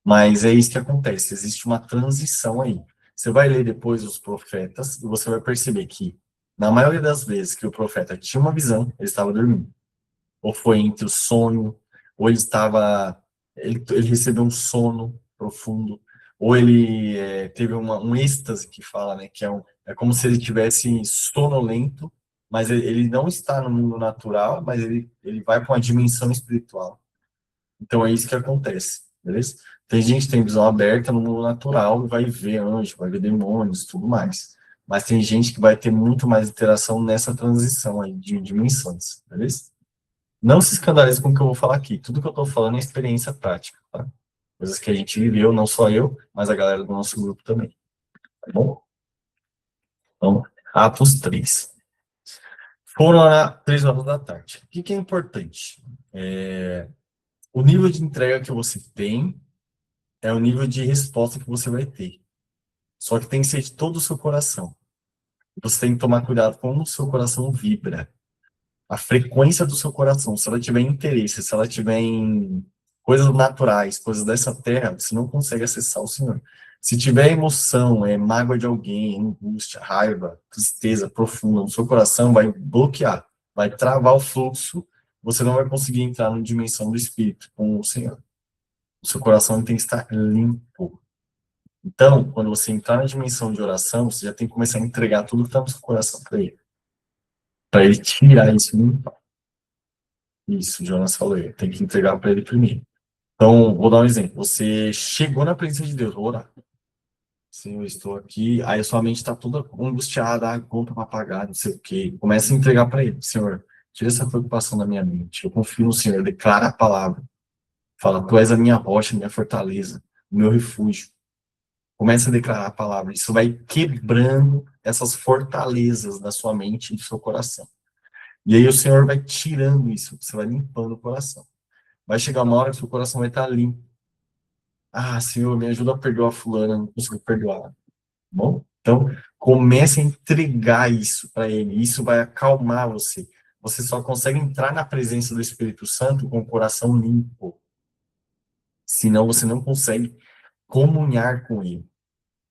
Mas é isso que acontece, existe uma transição aí. Você vai ler depois os profetas e você vai perceber que, na maioria das vezes que o profeta tinha uma visão, ele estava dormindo. Ou foi entre o sonho, ou ele estava, ele recebeu um sono profundo, ou ele teve um êxtase que fala, né, que é como se ele tivesse sonolento, mas ele não está no mundo natural, mas ele vai para uma dimensão espiritual. Então é isso que acontece, beleza? Tem gente que tem visão aberta no mundo natural e vai ver anjo, vai ver demônios, tudo mais. Mas tem gente que vai ter muito mais interação nessa transição aí de dimensões, beleza? Não se escandalize com o que eu vou falar aqui. Tudo que eu estou falando é experiência prática, tá? Coisas que a gente viveu, não só eu, mas a galera do nosso grupo também, tá bom? Então, Atos 3. Foram lá 3 horas da tarde. O que que é importante? O nível de entrega que você tem é o nível de resposta que você vai ter. Só que tem que ser de todo o seu coração. Você tem que tomar cuidado com como o seu coração vibra. A frequência do seu coração. Se ela tiver interesse, se ela tiver em coisas naturais, coisas dessa terra, você não consegue acessar o Senhor. Se tiver emoção, mágoa de alguém, angústia, raiva, tristeza profunda no seu coração, vai bloquear, vai travar o fluxo, você não vai conseguir entrar na dimensão do Espírito com o Senhor. O seu coração tem que estar limpo. Então, quando você entrar na dimensão de oração, você já tem que começar a entregar tudo que está no seu coração para ele tirar isso. Isso, o Jonas falou, tem que entregar para ele primeiro. Então, vou dar um exemplo. Você chegou na presença de Deus, vou orar. Senhor, eu estou aqui. Aí a sua mente está toda angustiada, conta para pagar, não sei o quê. Começa a entregar para ele. Senhor, tira essa preocupação da minha mente. Eu confio no Senhor, declara a palavra. Fala, tu és a minha rocha, minha fortaleza, o meu refúgio. Começa a declarar a palavra. Isso vai quebrando essas fortalezas da sua mente e do seu coração. E aí o Senhor vai tirando isso, você vai limpando o coração. Vai chegar uma hora que o coração vai estar limpo. Ah, Senhor, me ajuda a perdoar fulana, não consigo perdoar. Tá bom? Então, comece a entregar isso para ele. Isso vai acalmar você. Você só consegue entrar na presença do Espírito Santo com o coração limpo. Senão você não consegue comunhar com ele.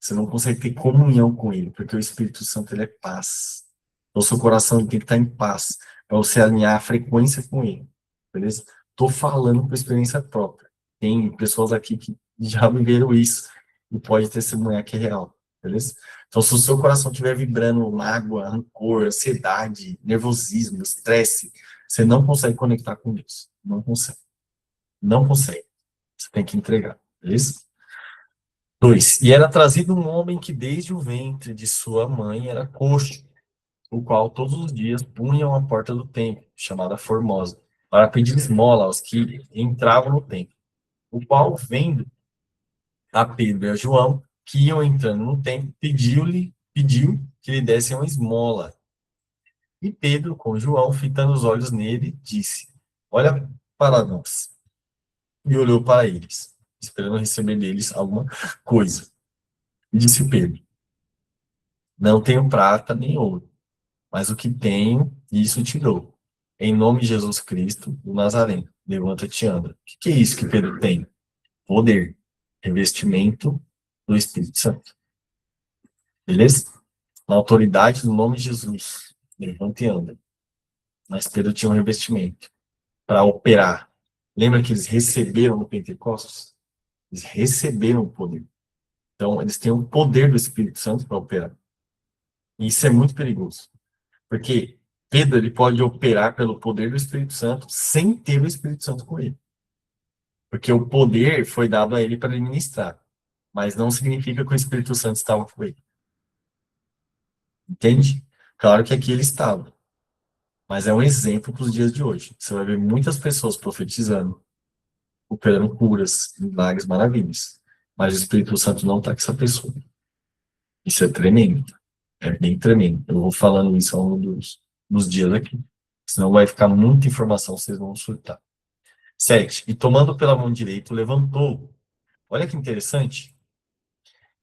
Você não consegue ter comunhão com ele, porque o Espírito Santo ele é paz. Então, seu coração tem que estar em paz, para você alinhar a frequência com ele. Beleza? Estou falando por experiência própria. Tem pessoas aqui que já viveram isso e pode testemunhar que é real. Beleza? Então, se o seu coração estiver vibrando mágoa, rancor, ansiedade, nervosismo, estresse, você não consegue conectar com Deus. Não consegue. Não consegue. Você tem que entregar. Beleza? 2. E era trazido um homem que desde o ventre de sua mãe era coxo, o qual todos os dias punham a porta do templo, chamada Formosa, para pedir esmola aos que entravam no templo. O qual, vendo a Pedro e a João, que iam entrando no templo, pediu que lhe dessem uma esmola. E Pedro, com João, fitando os olhos nele, disse, olha para nós. E olhou para eles, esperando receber deles alguma coisa. E disse Pedro, não tenho prata nem ouro, mas o que tenho, isso te dou. Em nome de Jesus Cristo, do Nazareno, levanta-te e anda. O que é isso que Pedro tem? Poder, revestimento do Espírito Santo. Beleza? Na autoridade do nome de Jesus, levanta e anda. Mas Pedro tinha um revestimento para operar. Lembra que eles receberam no Pentecostes? Eles receberam o poder. Então, eles têm o poder do Espírito Santo para operar. E isso é muito perigoso. Porque Pedro ele pode operar pelo poder do Espírito Santo sem ter o Espírito Santo com ele. Porque o poder foi dado a ele para ele ministrar. Mas não significa que o Espírito Santo estava com ele. Entende? Claro que aqui ele estava. Mas é um exemplo para os dias de hoje. Você vai ver muitas pessoas profetizando, operando curas, milagres, maravilhas. Mas o Espírito Santo não está com essa pessoa. Isso é tremendo. É bem tremendo. Eu vou falando isso ao longo dos dias aqui. Senão vai ficar muita informação, vocês vão surtar. 7. E tomando pela mão direita, levantou. Olha que interessante.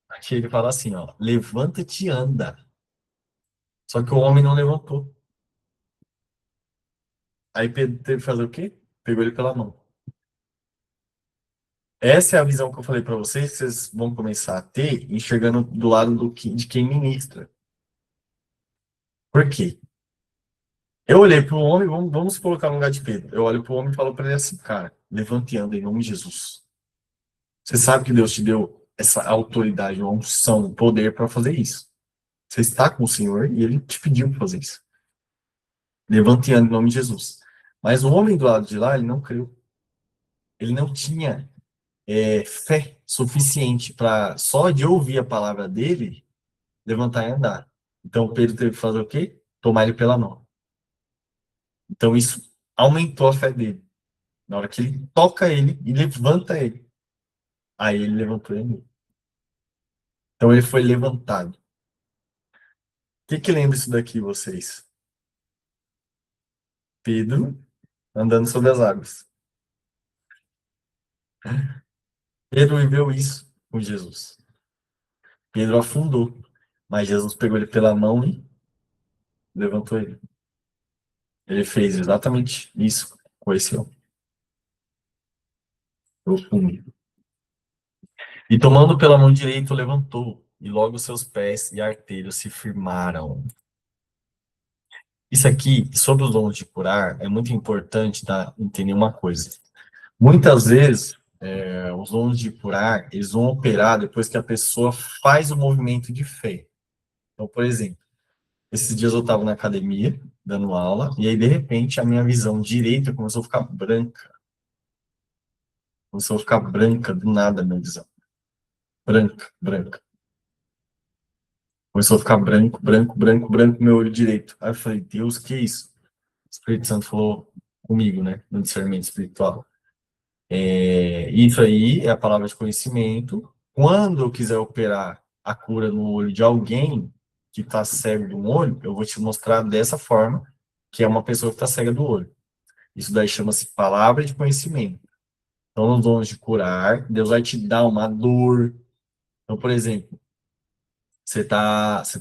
Aqui ele fala assim, ó, levanta-te e anda. Só que o homem não levantou. Aí Pedro teve que fazer o quê? Pegou ele pela mão. Essa é a visão que eu falei para vocês, que vocês vão começar a ter, enxergando do lado de quem ministra. Por quê? Eu olhei para o homem, vamos colocar no lugar de Pedro. Eu olho para o homem e falo para ele assim, cara, levante e anda em nome de Jesus. Você sabe que Deus te deu essa autoridade, uma unção, um poder para fazer isso. Você está com o Senhor e ele te pediu para fazer isso. Levante e anda em nome de Jesus. Mas o homem do lado de lá, ele não creu. Ele não tinha fé suficiente para, só de ouvir a palavra dele, levantar e andar. Então Pedro teve que fazer o quê? Tomar ele pela mão. Então isso aumentou a fé dele. Na hora que ele toca ele e levanta ele. Aí ele levantou ele. Então ele foi levantado. O que lembra isso daqui, vocês? Pedro andando sobre as águas. Pedro viveu isso com Jesus. Pedro afundou, mas Jesus pegou ele pela mão e levantou ele. Ele fez exatamente isso com esse homem. Profundo. E tomando pela mão direita, o levantou, e logo seus pés e artelhos se firmaram. Isso aqui, sobre os dons de curar, é muito importante entender uma coisa. Muitas vezes, os dons de curar, eles vão operar depois que a pessoa faz o movimento de fé. Então, por exemplo, esses dias eu estava na academia, dando aula, e aí, de repente, a minha visão direita começou a ficar branca. Começou a ficar branca do nada a minha visão. Branca, branca. Começou a ficar branco, branco, branco, branco, meu olho direito. Aí eu falei, Deus, que é isso? O Espírito Santo falou comigo, né? No discernimento espiritual. Isso aí é a palavra de conhecimento. Quando eu quiser operar a cura no olho de alguém que está cego de um olho, eu vou te mostrar dessa forma, que é uma pessoa que está cega do olho. Isso daí chama-se palavra de conhecimento. Então, nos dons de curar, Deus vai te dar uma dor. Então, por exemplo, você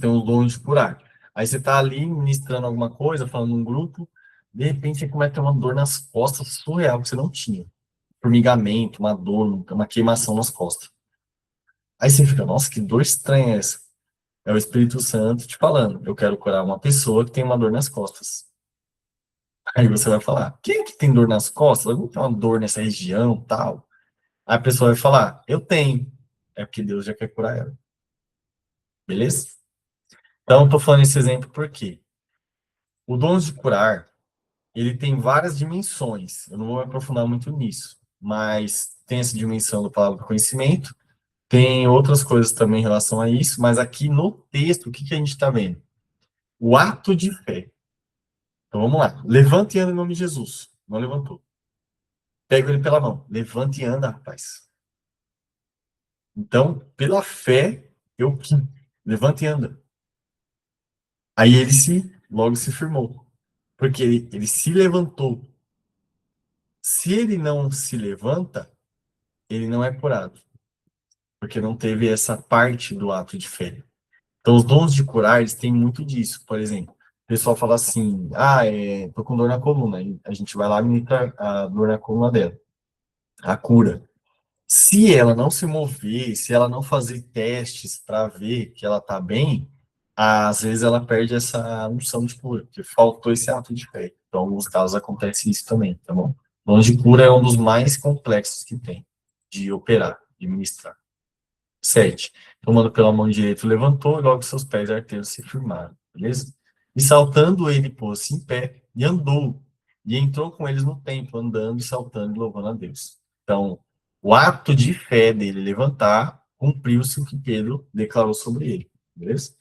tem um dom de curar. Aí você está ali ministrando alguma coisa, falando num grupo, de repente você começa a ter uma dor nas costas surreal que você não tinha. Formigamento, uma dor, uma queimação nas costas. Aí você fica, nossa, que dor estranha é essa? É o Espírito Santo te falando, eu quero curar uma pessoa que tem uma dor nas costas. Aí você vai falar, quem é que tem dor nas costas? Alguém tem uma dor nessa região, tal? Aí a pessoa vai falar, eu tenho. É porque Deus já quer curar ela. Beleza? Então, estou falando esse exemplo porque o dom de curar, ele tem várias dimensões. Eu não vou me aprofundar muito nisso, mas tem essa dimensão do palavra do conhecimento, tem outras coisas também em relação a isso, mas aqui no texto, o que a gente está vendo? O ato de fé. Então vamos lá. Levante e anda em nome de Jesus. Não levantou. Pega ele pela mão. Levante e anda, rapaz. Então, pela fé, eu levante e anda. Aí ele logo se firmou. Porque ele se levantou. Se ele não se levanta, ele não é curado. Porque não teve essa parte do ato de fé. Então, os dons de curar, eles têm muito disso. Por exemplo, o pessoal fala assim, tô com dor na coluna. E a gente vai lá e ministra a dor na coluna dela. A cura. Se ela não se mover, se ela não fazer testes para ver que ela está bem, às vezes ela perde essa unção de cura, porque faltou esse ato de fé. Então, em alguns casos acontece isso também, tá bom? O dom de cura é um dos mais complexos que tem de operar, de ministrar. 7. Tomando pela mão direita, levantou e logo seus pés arteiros se firmaram, beleza? E saltando ele pôs-se em pé e andou. E entrou com eles no templo, andando e saltando e louvando a Deus. Então, o ato de fé dele levantar cumpriu-se o que Pedro declarou sobre ele, beleza?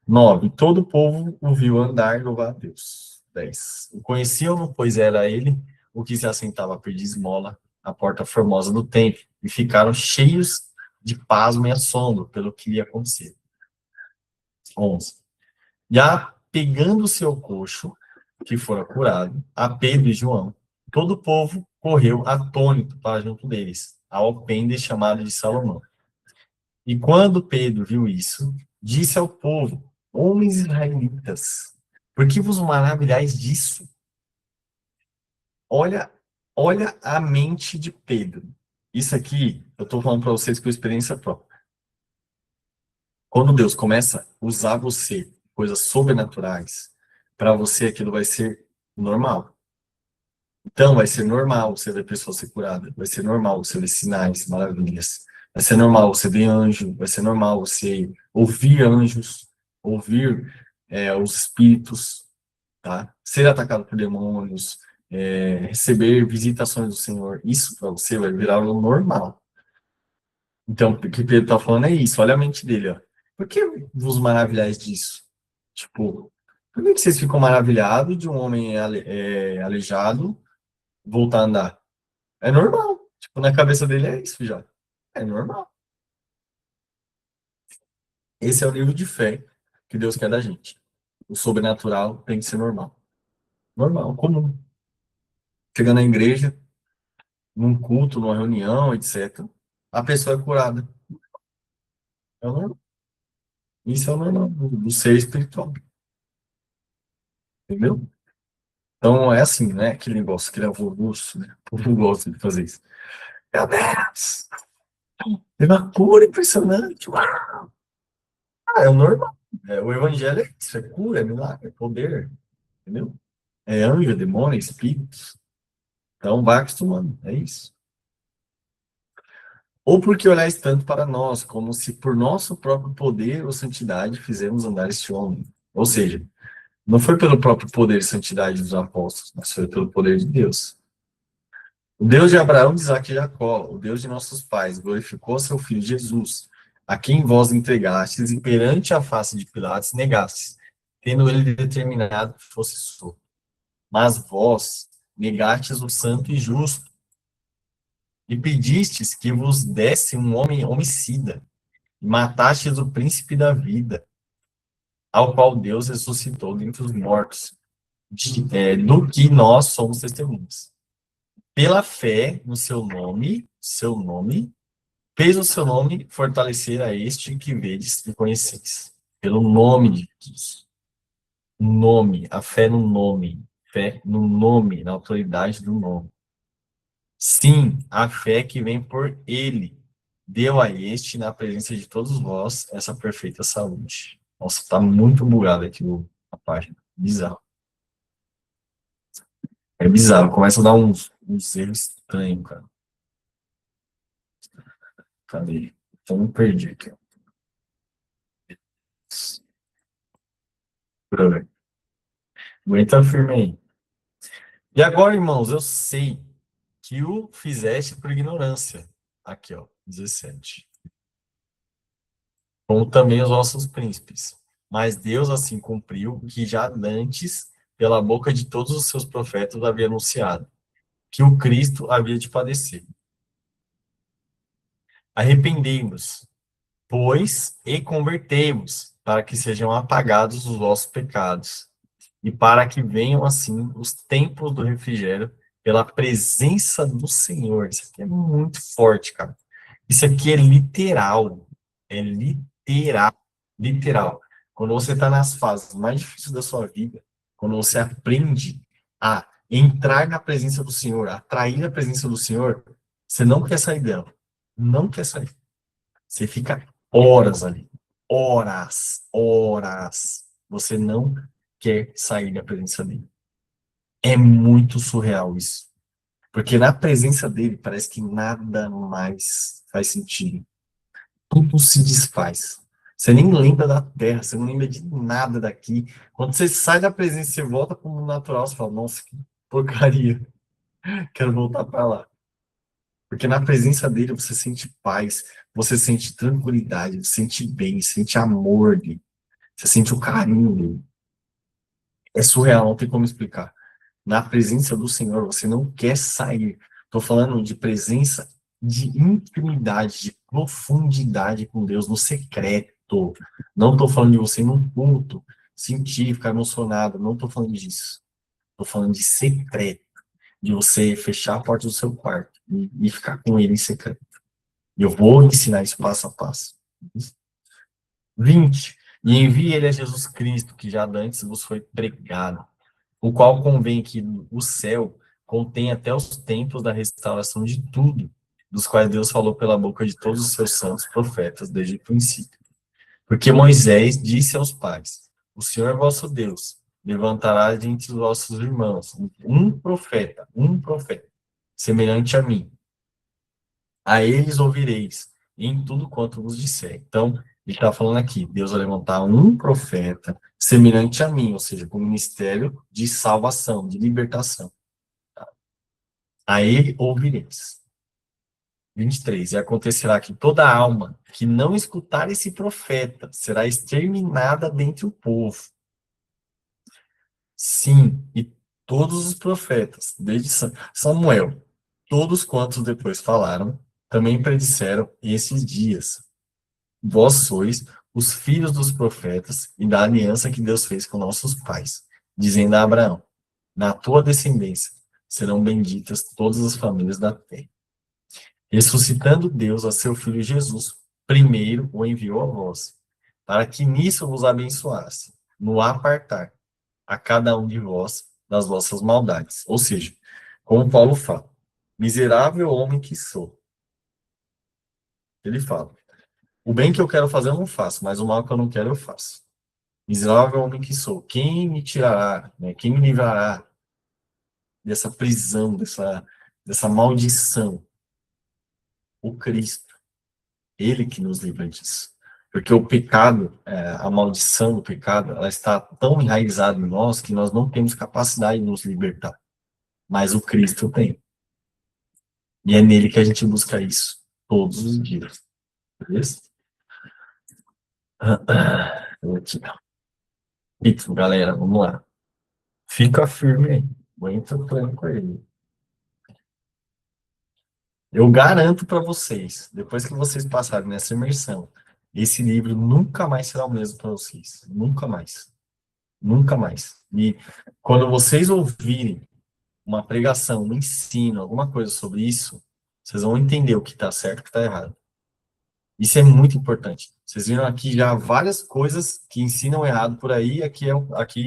9. Todo o povo o viu andar e louvar a Deus. 10. O conheciam, pois era ele o que se assentava a pedir esmola à porta formosa do templo, e ficaram cheios de pasmo e assombro pelo que ia acontecer. 11. Já pegando o seu coxo, que fora curado, a Pedro e João, todo o povo correu atônito para junto deles, ao alpendre chamado de Salomão. E quando Pedro viu isso, disse ao povo: Homens israelitas, por que vos maravilhais disso? Olha, olha a mente de Pedro. Isso aqui, eu estou falando para vocês com experiência própria. Quando Deus começa a usar você, coisas sobrenaturais, para você aquilo vai ser normal. Então, vai ser normal você ver pessoa ser curada, vai ser normal você ver sinais, maravilhas, vai ser normal você ver anjo, vai ser normal você ouvir anjos, ouvir os espíritos, tá? Ser atacado por demônios, receber visitações do Senhor, isso para você vai virar o normal. Então, o que Pedro está falando é isso, olha a mente dele, ó. Por que vos maravilhais disso? Tipo, por que vocês ficam maravilhados de um homem aleijado voltar a andar? É normal. Tipo, na cabeça dele é isso já. É normal. Esse é o nível de fé que Deus quer da gente. O sobrenatural tem que ser normal. Normal, comum. Chega na igreja, num culto, numa reunião, etc. A pessoa é curada. É o normal. Isso é o normal do ser espiritual. Entendeu? Então é assim, né? Aquele negócio, aquele alvoroço, né? O povo gosta de fazer isso. Meu Deus! Teve uma cura impressionante! Uau! Ah, é o normal. O evangelho é isso, é cura, é milagre, é poder, entendeu? É anjo, demônio, espíritos. Então vai acostumando, é isso. Ou porque olhais tanto para nós, como se por nosso próprio poder ou santidade fizemos andar este homem. Ou seja, não foi pelo próprio poder e santidade dos apóstolos, mas foi pelo poder de Deus. O Deus de Abraão, de Isaac e Jacó, o Deus de nossos pais, glorificou seu filho Jesus, a quem vós entregastes e perante a face de Pilatos negastes, tendo ele determinado que fosse solto. Mas vós negastes o santo e justo, e pedistes que vos desse um homem homicida, e matastes o príncipe da vida, ao qual Deus ressuscitou dentre os mortos, do que nós somos testemunhas. Pela fé no seu nome, fez o seu nome fortalecer a este que vedes e conheceis. Pelo nome de Jesus. Nome, a fé no nome, na autoridade do nome. Sim, a fé que vem por ele deu a este, na presença de todos vós, essa perfeita saúde. Nossa, tá muito bugado aqui a página. Bizarro. É bizarro. Começa a dar uns erros estranhos, cara. Cadê? Então, me perdi aqui. Ó. Aguenta firme aí. E agora, irmãos, eu sei que o fizeste por ignorância. Aqui, ó, 17. Como também os vossos príncipes. Mas Deus assim cumpriu o que já antes, pela boca de todos os seus profetas, havia anunciado, que o Cristo havia de padecer. Arrependei-vos, pois, e convertei-vos, para que sejam apagados os vossos pecados, e para que venham assim os tempos do refrigério pela presença do Senhor. Isso aqui é muito forte, cara. Isso aqui é literal. É literal. Literal. Quando você está nas fases mais difíceis da sua vida, quando você aprende a entrar na presença do Senhor, a atrair a presença do Senhor, você não quer sair dela. Não quer sair. Você fica horas ali. Horas. Horas. Você não quer sair da presença dele. É muito surreal isso. Porque na presença dele parece que nada mais faz sentido. Tudo se desfaz. Você nem lembra da terra, você não lembra de nada daqui. Quando você sai da presença, você volta para o mundo natural, você fala, nossa, que porcaria, quero voltar para lá. Porque na presença dele você sente paz, você sente tranquilidade, você sente bem, sente amor dele, você sente o carinho dele. É surreal, não tem como explicar. Na presença do Senhor, você não quer sair. Estou falando de presença de intimidade, de profundidade com Deus no secreto. Não estou falando de você num culto, sentir, ficar emocionado. Não estou falando disso. Estou falando de secreto, de você fechar a porta do seu quarto e ficar com ele em secreto. E eu vou ensinar isso passo a passo. 20. E envie ele a Jesus Cristo, que já antes vos foi pregado, o qual convém que o céu, contém até os tempos da restauração de tudo, dos quais Deus falou pela boca de todos os seus santos profetas desde o princípio. Porque Moisés disse aos pais: O Senhor é vosso Deus levantará de entre os vossos irmãos um profeta, semelhante a mim. A eles ouvireis em tudo quanto vos disser. Então, ele está falando aqui, Deus vai levantar um profeta semelhante a mim, ou seja, com o ministério de salvação, de libertação. A ele ouvireis. 23. E acontecerá que toda alma que não escutar esse profeta será exterminada dentre o povo. Sim, e todos os profetas, desde Samuel, todos quantos depois falaram, também predisseram esses dias. Vós sois os filhos dos profetas e da aliança que Deus fez com nossos pais, dizendo a Abraão: na tua descendência serão benditas todas as famílias da terra. Ressuscitando Deus a seu filho Jesus, primeiro o enviou a vós, para que nisso vos abençoasse, no apartar a cada um de vós das vossas maldades. Ou seja, como Paulo fala, miserável homem que sou. Ele fala, o bem que eu quero fazer eu não faço, mas o mal que eu não quero eu faço. Miserável homem que sou, quem me tirará, né? Quem me livrará dessa prisão, dessa maldição? O Cristo, ele que nos livra disso. Porque o pecado, a maldição do pecado, ela está tão enraizada em nós que nós não temos capacidade de nos libertar. Mas o Cristo tem. E é nele que a gente busca isso todos os dias. Beleza? Então, galera, vamos lá. Fica firme aí. Aguenta tranco aí. Eu garanto para vocês, depois que vocês passarem nessa imersão, esse livro nunca mais será o mesmo para vocês. Nunca mais. Nunca mais. E quando vocês ouvirem uma pregação, um ensino, alguma coisa sobre isso, vocês vão entender o que está certo e o que está errado. Isso é muito importante. Vocês viram aqui já várias coisas que ensinam errado por aí, aqui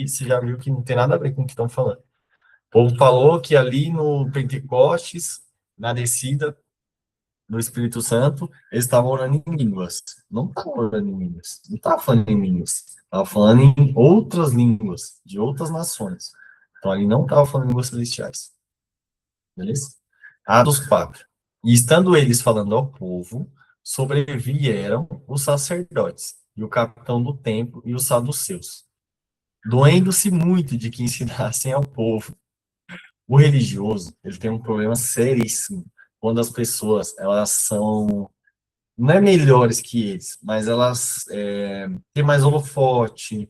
você já viu que não tem nada a ver com o que estão falando. O povo falou que ali no Pentecostes, na descida do Espírito Santo, eles estavam orando em línguas. Não estavam orando em línguas. Não estavam falando em línguas. Estavam falando em outras línguas, de outras nações. Então ali não estava falando línguas celestiais. Beleza? Atos 4. E estando eles falando ao povo, sobrevieram os sacerdotes, e o capitão do templo, e os saduceus, doendo-se muito de que ensinassem ao povo. O religioso, ele tem um problema seríssimo, quando as pessoas, elas são, não é melhores que eles, mas elas têm mais holofote,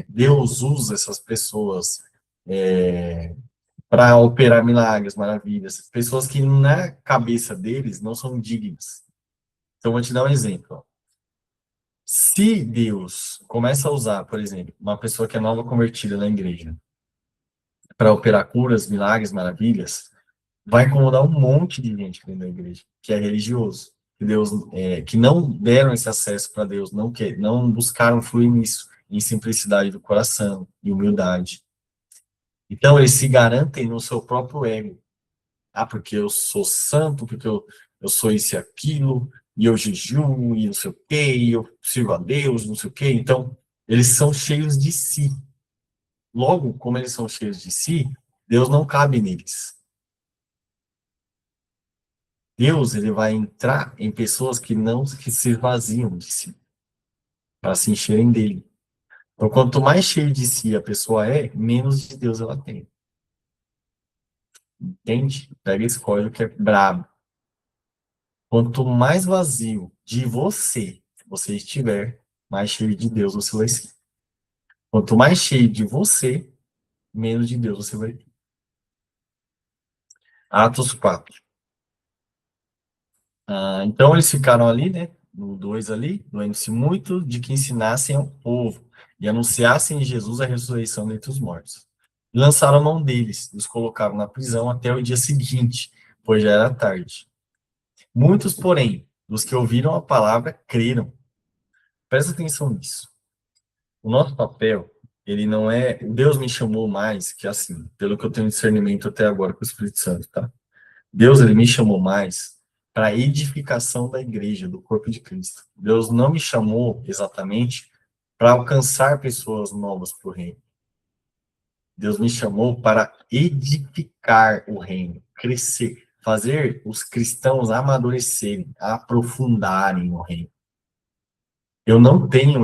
Deus usa essas pessoas para operar milagres, maravilhas, pessoas que na cabeça deles não são dignas. Então, vou te dar um exemplo. Ó. Se Deus começa a usar, por exemplo, uma pessoa que é nova convertida na igreja para operar curas, milagres, maravilhas, vai incomodar um monte de gente dentro da igreja, que é religioso, que Deus, que não deram esse acesso para Deus, não buscaram fluir nisso, em simplicidade do coração, em humildade. Então, eles se garantem no seu próprio ego. Ah, porque eu sou santo, porque eu sou isso e aquilo, e eu jejuo, e não sei o quê, e eu sirvo a Deus, não sei o quê. Então, eles são cheios de si. Logo, como eles são cheios de si, Deus não cabe neles. Deus, ele vai entrar em pessoas que se esvaziam de si, para se encherem dele. Então, quanto mais cheio de si a pessoa é, menos de Deus ela tem. Entende? Pega esse código que é brabo. Quanto mais vazio de você estiver, mais cheio de Deus você vai ser. Quanto mais cheio de você, menos de Deus você vai ter. Atos 4. Então eles ficaram ali, né? No 2 ali, doendo-se muito de que ensinassem ao povo e anunciassem em Jesus a ressurreição dentre os mortos. E lançaram a mão deles, e os colocaram na prisão até o dia seguinte, pois já era tarde. Muitos, porém, dos que ouviram a palavra, creram. Presta atenção nisso. O nosso papel Ele não é. Deus me chamou mais, que assim, pelo que eu tenho discernimento até agora com o Espírito Santo, tá? Deus, ele me chamou mais para a edificação da igreja, do corpo de Cristo. Deus não me chamou exatamente para alcançar pessoas novas para o reino. Deus me chamou para edificar o reino, crescer, fazer os cristãos amadurecerem, aprofundarem o reino. Eu não tenho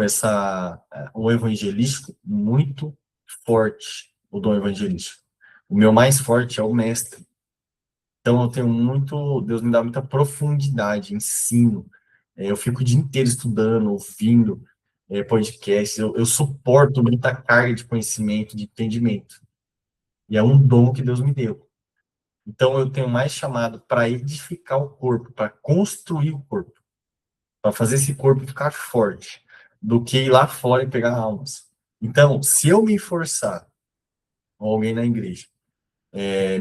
o evangelístico muito forte, o dom evangelístico. O meu mais forte é o mestre. Então eu tenho muito, Deus me dá muita profundidade, ensino. Eu fico o dia inteiro estudando, ouvindo podcasts. Eu suporto muita carga de conhecimento, de entendimento. E é um dom que Deus me deu. Então eu tenho mais chamado para edificar o corpo, para construir o corpo, para fazer esse corpo ficar forte, do que ir lá fora e pegar almas. Então, se eu me forçar, ou alguém na igreja,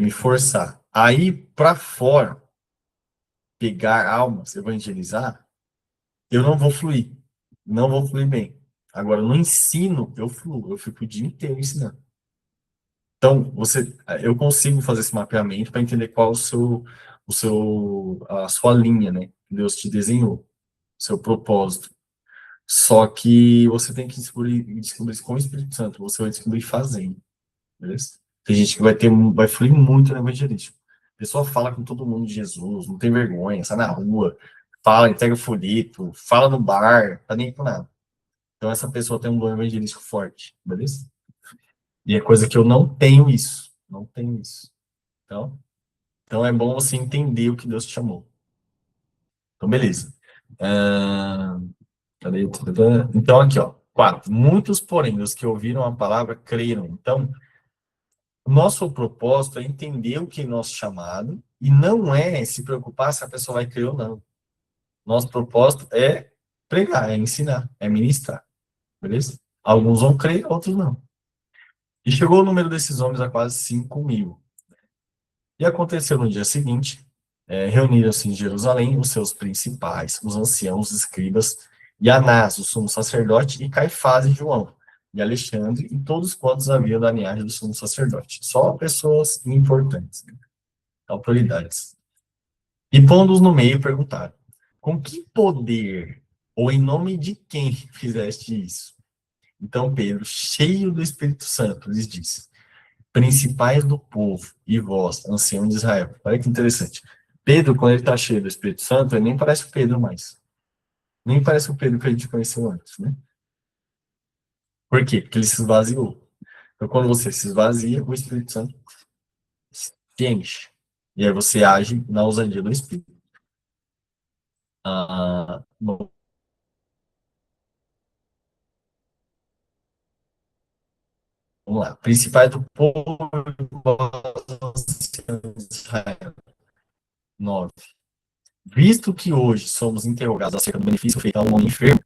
me forçar a ir para fora, pegar almas, evangelizar, eu não vou fluir. Não vou fluir bem. Agora, no ensino, eu fluo. Eu fico o dia inteiro ensinando. Então, eu consigo fazer esse mapeamento para entender qual a sua linha, né? Que Deus te desenhou, seu propósito. Só que você tem que descobrir isso com o Espírito Santo. Você vai descobrir fazendo, beleza? Tem gente que vai fluir muito no evangelismo. A pessoa fala com todo mundo de Jesus, não tem vergonha, sai na rua, fala, entrega folheto, fala no bar, tá nem com nada. Então essa pessoa tem um dom evangelístico forte, beleza? E é coisa que eu não tenho isso. Não tenho isso. Então é bom você entender o que Deus te chamou. Então, beleza. Ah, cadê? Então, aqui, ó. 4. Muitos, porém, os que ouviram a palavra creram. Então, o nosso propósito é entender o que é nosso chamado e não é se preocupar se a pessoa vai crer ou não. Nosso propósito é pregar, é ensinar, é ministrar. Beleza? Alguns vão crer, outros não. E chegou o número desses homens a quase 5.000. E aconteceu no dia seguinte, reuniram-se em Jerusalém os seus principais, os anciãos, os escribas, e Anás, o sumo sacerdote, e Caifás e João, e Alexandre, e todos quantos haviam da linhagem do sumo sacerdote. Só pessoas importantes, né? Autoridades. E pondo-os no meio, perguntaram: com que poder, ou em nome de quem fizeste isso? Então Pedro, cheio do Espírito Santo, lhes disse: principais do povo e vós, ancião de Israel. Olha que interessante. Pedro, quando ele está cheio do Espírito Santo, ele nem parece o Pedro mais. Nem parece o Pedro que a gente conheceu antes, né? Por quê? Porque ele se esvaziou. Então, quando você se esvazia, o Espírito Santo te enche. E aí você age na ousadia do Espírito. Bom, vamos lá. Principais do povo e vós, anciãos de Israel. 9. Visto que hoje somos interrogados acerca do benefício feito a um homem enfermo,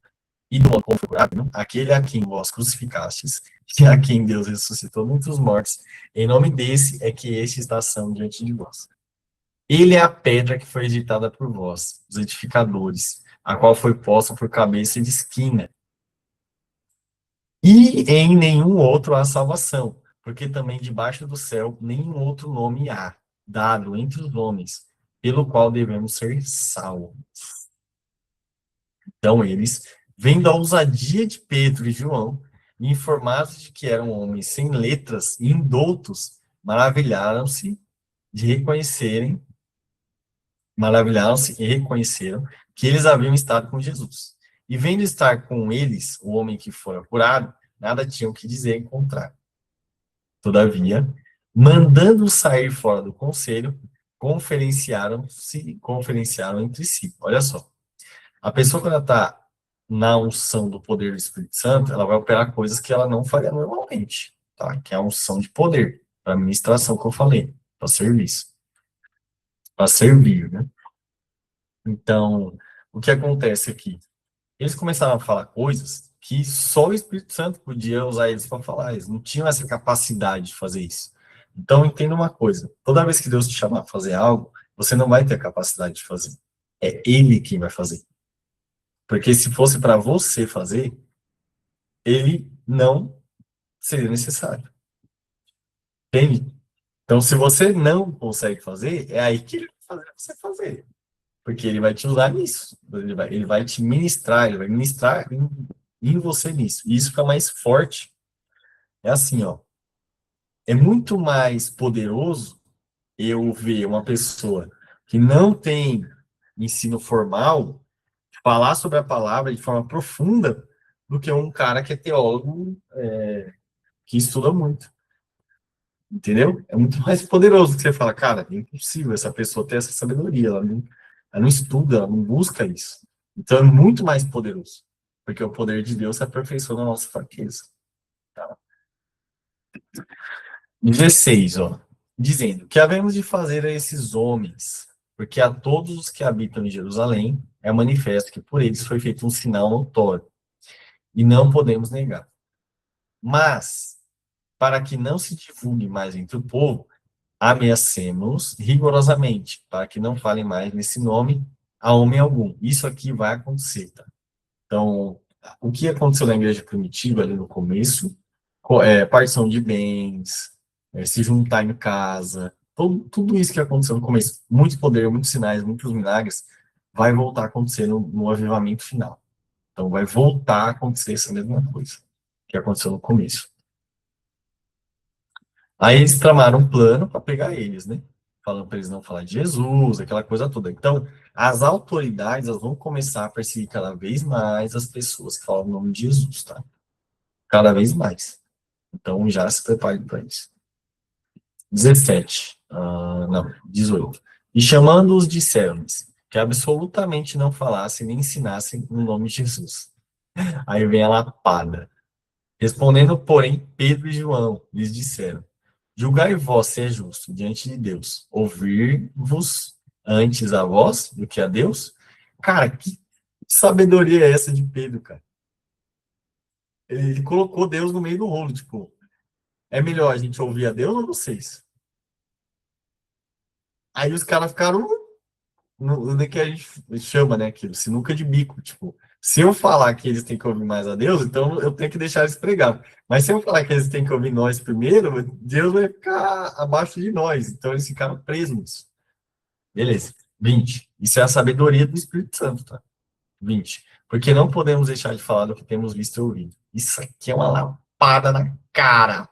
e do modo como foi curado, não? Aquele a quem vós crucificastes, e a quem Deus ressuscitou dentre os mortos, em nome desse é que este está ação diante de vós. Ele é a pedra que foi editada por vós, os edificadores, a qual foi posta por cabeça de esquina. E em nenhum outro há salvação, porque também debaixo do céu nenhum outro nome há, dado entre os homens, pelo qual devemos ser salvos. Então eles, vendo a ousadia de Pedro e João, e informados de que eram homens sem letras e indoutos, maravilharam-se de reconhecerem, maravilharam-se e reconheceram que eles haviam estado com Jesus. E vendo estar com eles o homem que fora curado, nada tinham que dizer em contrário. Todavia, mandando sair fora do conselho, conferenciaram entre si. Olha só. A pessoa, quando ela está na unção do poder do Espírito Santo, ela vai operar coisas que ela não faria normalmente, tá? Que é a unção de poder, para administração que eu falei, para serviço, para servir, né? Então, o que acontece aqui? Eles começaram a falar coisas que só o Espírito Santo podia usar eles para falar, eles não tinham essa capacidade de fazer isso. Então, entenda uma coisa: toda vez que Deus te chamar a fazer algo, você não vai ter a capacidade de fazer. É Ele quem vai fazer. Porque se fosse para você fazer, ele não seria necessário. Entende? Então, se você não consegue fazer, é aí que ele vai fazer você fazer. Porque ele vai te usar nisso. Ele vai te ministrar, ele vai ministrar em você nisso. E isso fica mais forte. É assim, ó. É muito mais poderoso eu ver uma pessoa que não tem ensino formal falar sobre a palavra de forma profunda do que um cara que é teólogo, que estuda muito. Entendeu? É muito mais poderoso que você fala, cara, é impossível essa pessoa ter essa sabedoria, ela não estuda, ela não busca isso. Então é muito mais poderoso, porque o poder de Deus se aperfeiçoa na nossa fraqueza. Tá? 16, ó, dizendo, que havemos de fazer a esses homens, porque a todos os que habitam em Jerusalém é manifesto que por eles foi feito um sinal notório, e não podemos negar. Mas, para que não se divulgue mais entre o povo, ameacemos rigorosamente, para que não falem mais nesse nome a homem algum. Isso aqui vai acontecer, tá? Então, o que aconteceu na igreja primitiva ali no começo, partição de bens, se juntar em casa, tudo isso que aconteceu no começo, muito poder, muitos sinais, muitos milagres, vai voltar a acontecer no avivamento final. Então, vai voltar a acontecer essa mesma coisa que aconteceu no começo. Aí eles tramaram um plano para pegar eles, né? Falando para eles não falar de Jesus, aquela coisa toda. Então, as autoridades elas vão começar a perseguir cada vez mais as pessoas que falam o nome de Jesus, tá? Cada vez mais. Então, já se preparem para isso. 17. Não, 18. E chamando-os, disseram-lhes que absolutamente não falassem nem ensinassem no nome de Jesus. Aí vem a lapada. Respondendo, porém, Pedro e João lhes disseram: julgai vós se é justo diante de Deus, ouvir-vos antes a vós do que a Deus? Cara, que sabedoria é essa de Pedro, cara? Ele colocou Deus no meio do rolo, tipo, é melhor a gente ouvir a Deus ou vocês? Aí os caras ficaram no que a gente chama, né, aquilo, sinuca de bico, tipo, se eu falar que eles têm que ouvir mais a Deus, então eu tenho que deixar eles pregar. Mas se eu falar que eles têm que ouvir nós primeiro, Deus vai ficar abaixo de nós. Então eles ficaram presos nisso. Beleza. 20. Isso é a sabedoria do Espírito Santo, tá? 20. Porque não podemos deixar de falar do que temos visto e ouvido. Isso aqui é uma lapada na cara.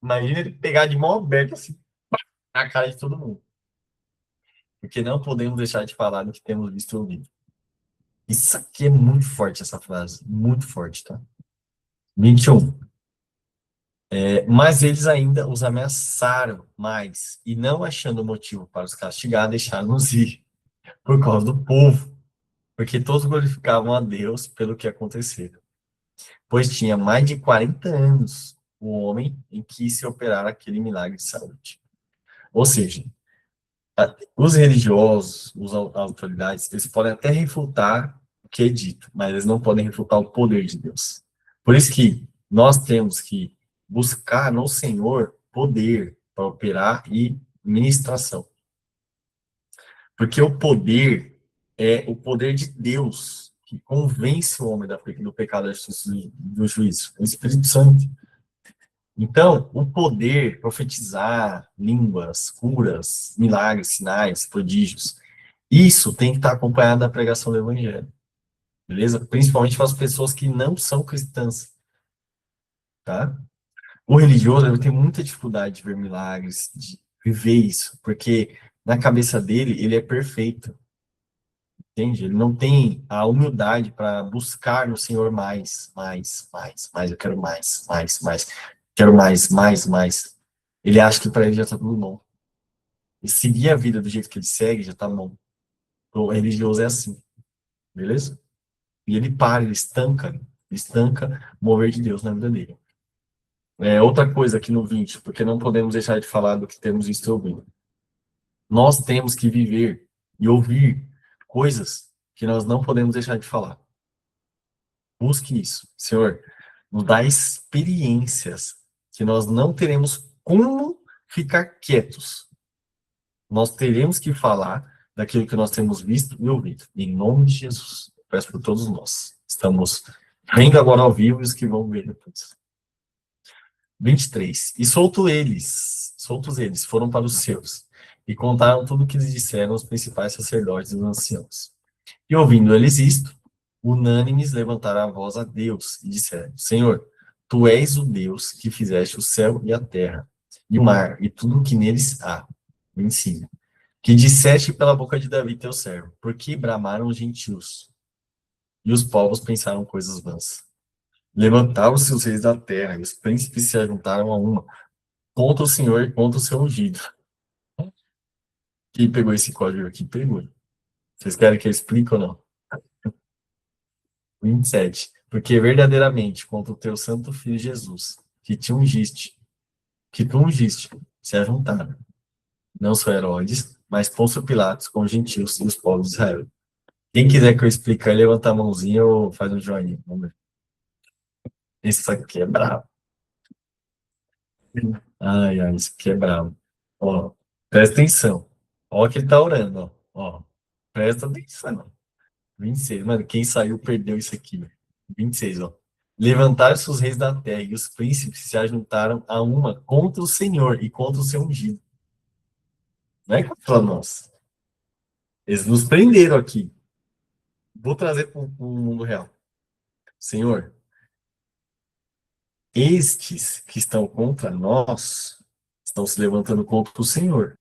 Imagina ele pegar de mão aberta assim, na cara de todo mundo. Porque não podemos deixar de falar do que temos visto e ouvido. Isso aqui é muito forte, essa frase. Muito forte, tá? 21. Mas eles ainda os ameaçaram mais, e não achando motivo para os castigar, deixaram-nos ir, por causa do povo, porque todos glorificavam a Deus pelo que acontecera. Pois tinha mais de 40 anos o homem em que se operara aquele milagre de saúde. Ou seja, os religiosos, as autoridades, eles podem até refutar o que é dito, mas eles não podem refutar o poder de Deus. Por isso que nós temos que buscar no Senhor poder para operar e ministração. Porque o poder é o poder de Deus que convence o homem do pecado do juízo. O Espírito Santo. Então, o poder, profetizar, línguas, curas, milagres, sinais, prodígios, isso tem que estar acompanhado da pregação do evangelho, beleza? Principalmente para as pessoas que não são cristãs, tá? O religioso, ele tem muita dificuldade de ver milagres, de viver isso, porque na cabeça dele, ele é perfeito, entende? Ele não tem a humildade para buscar no Senhor mais, mais, mais, mais, eu quero mais, mais, mais, quero mais, mais, mais. Ele acha que para ele já está tudo bom. E seguir a vida do jeito que ele segue já está bom. O religioso é assim, beleza? E ele para, ele estanca o mover de Deus na vida dele. Outra coisa aqui no 20, porque não podemos deixar de falar do que temos visto e ouvido. Nós temos que viver e ouvir coisas que nós não podemos deixar de falar. Busque isso. Senhor, nos dá experiências que nós não teremos como ficar quietos. Nós teremos que falar daquilo que nós temos visto e ouvido. Em nome de Jesus. Peço por todos nós. Estamos vendo agora ao vivo e os que vão ver depois. 23. E soltos eles, foram para os seus, e contaram tudo o que lhes disseram os principais sacerdotes e os anciãos. E ouvindo eles isto, unânimes levantaram a voz a Deus e disseram: Senhor, tu és o Deus que fizeste o céu e a terra, e o mar, e tudo o que neles há. Me ensina. Que disseste pela boca de Davi, teu servo, porque bramaram os gentios, e os povos pensaram coisas vãs. Levantaram-se os reis da terra, e os príncipes se ajuntaram a uma, contra o Senhor e contra o seu ungido. Quem pegou esse código aqui? Pegou. Vocês querem que eu explique ou não? 27. Porque verdadeiramente contra o teu santo filho Jesus, que tu ungiste, se ajuntaram. Não só Herodes, mas Pôncio Pilatos com os gentios e os povos de Israel. Quem quiser que eu explique, levanta a mãozinha ou faz um joinha. Vamos ver. Isso aqui é brabo. Ai, ai, isso aqui é brabo. Ó, presta atenção. Ó que ele tá orando, ó. Ó, presta atenção. 26. Mano, quem saiu perdeu isso aqui, velho. 26, ó. Levantaram-se os reis da terra e os príncipes se ajuntaram a uma contra o Senhor e contra o seu ungido. Não é contra nós. Eles nos prenderam aqui. Vou trazer para o mundo real. Senhor, estes que estão contra nós estão se levantando contra o Senhor.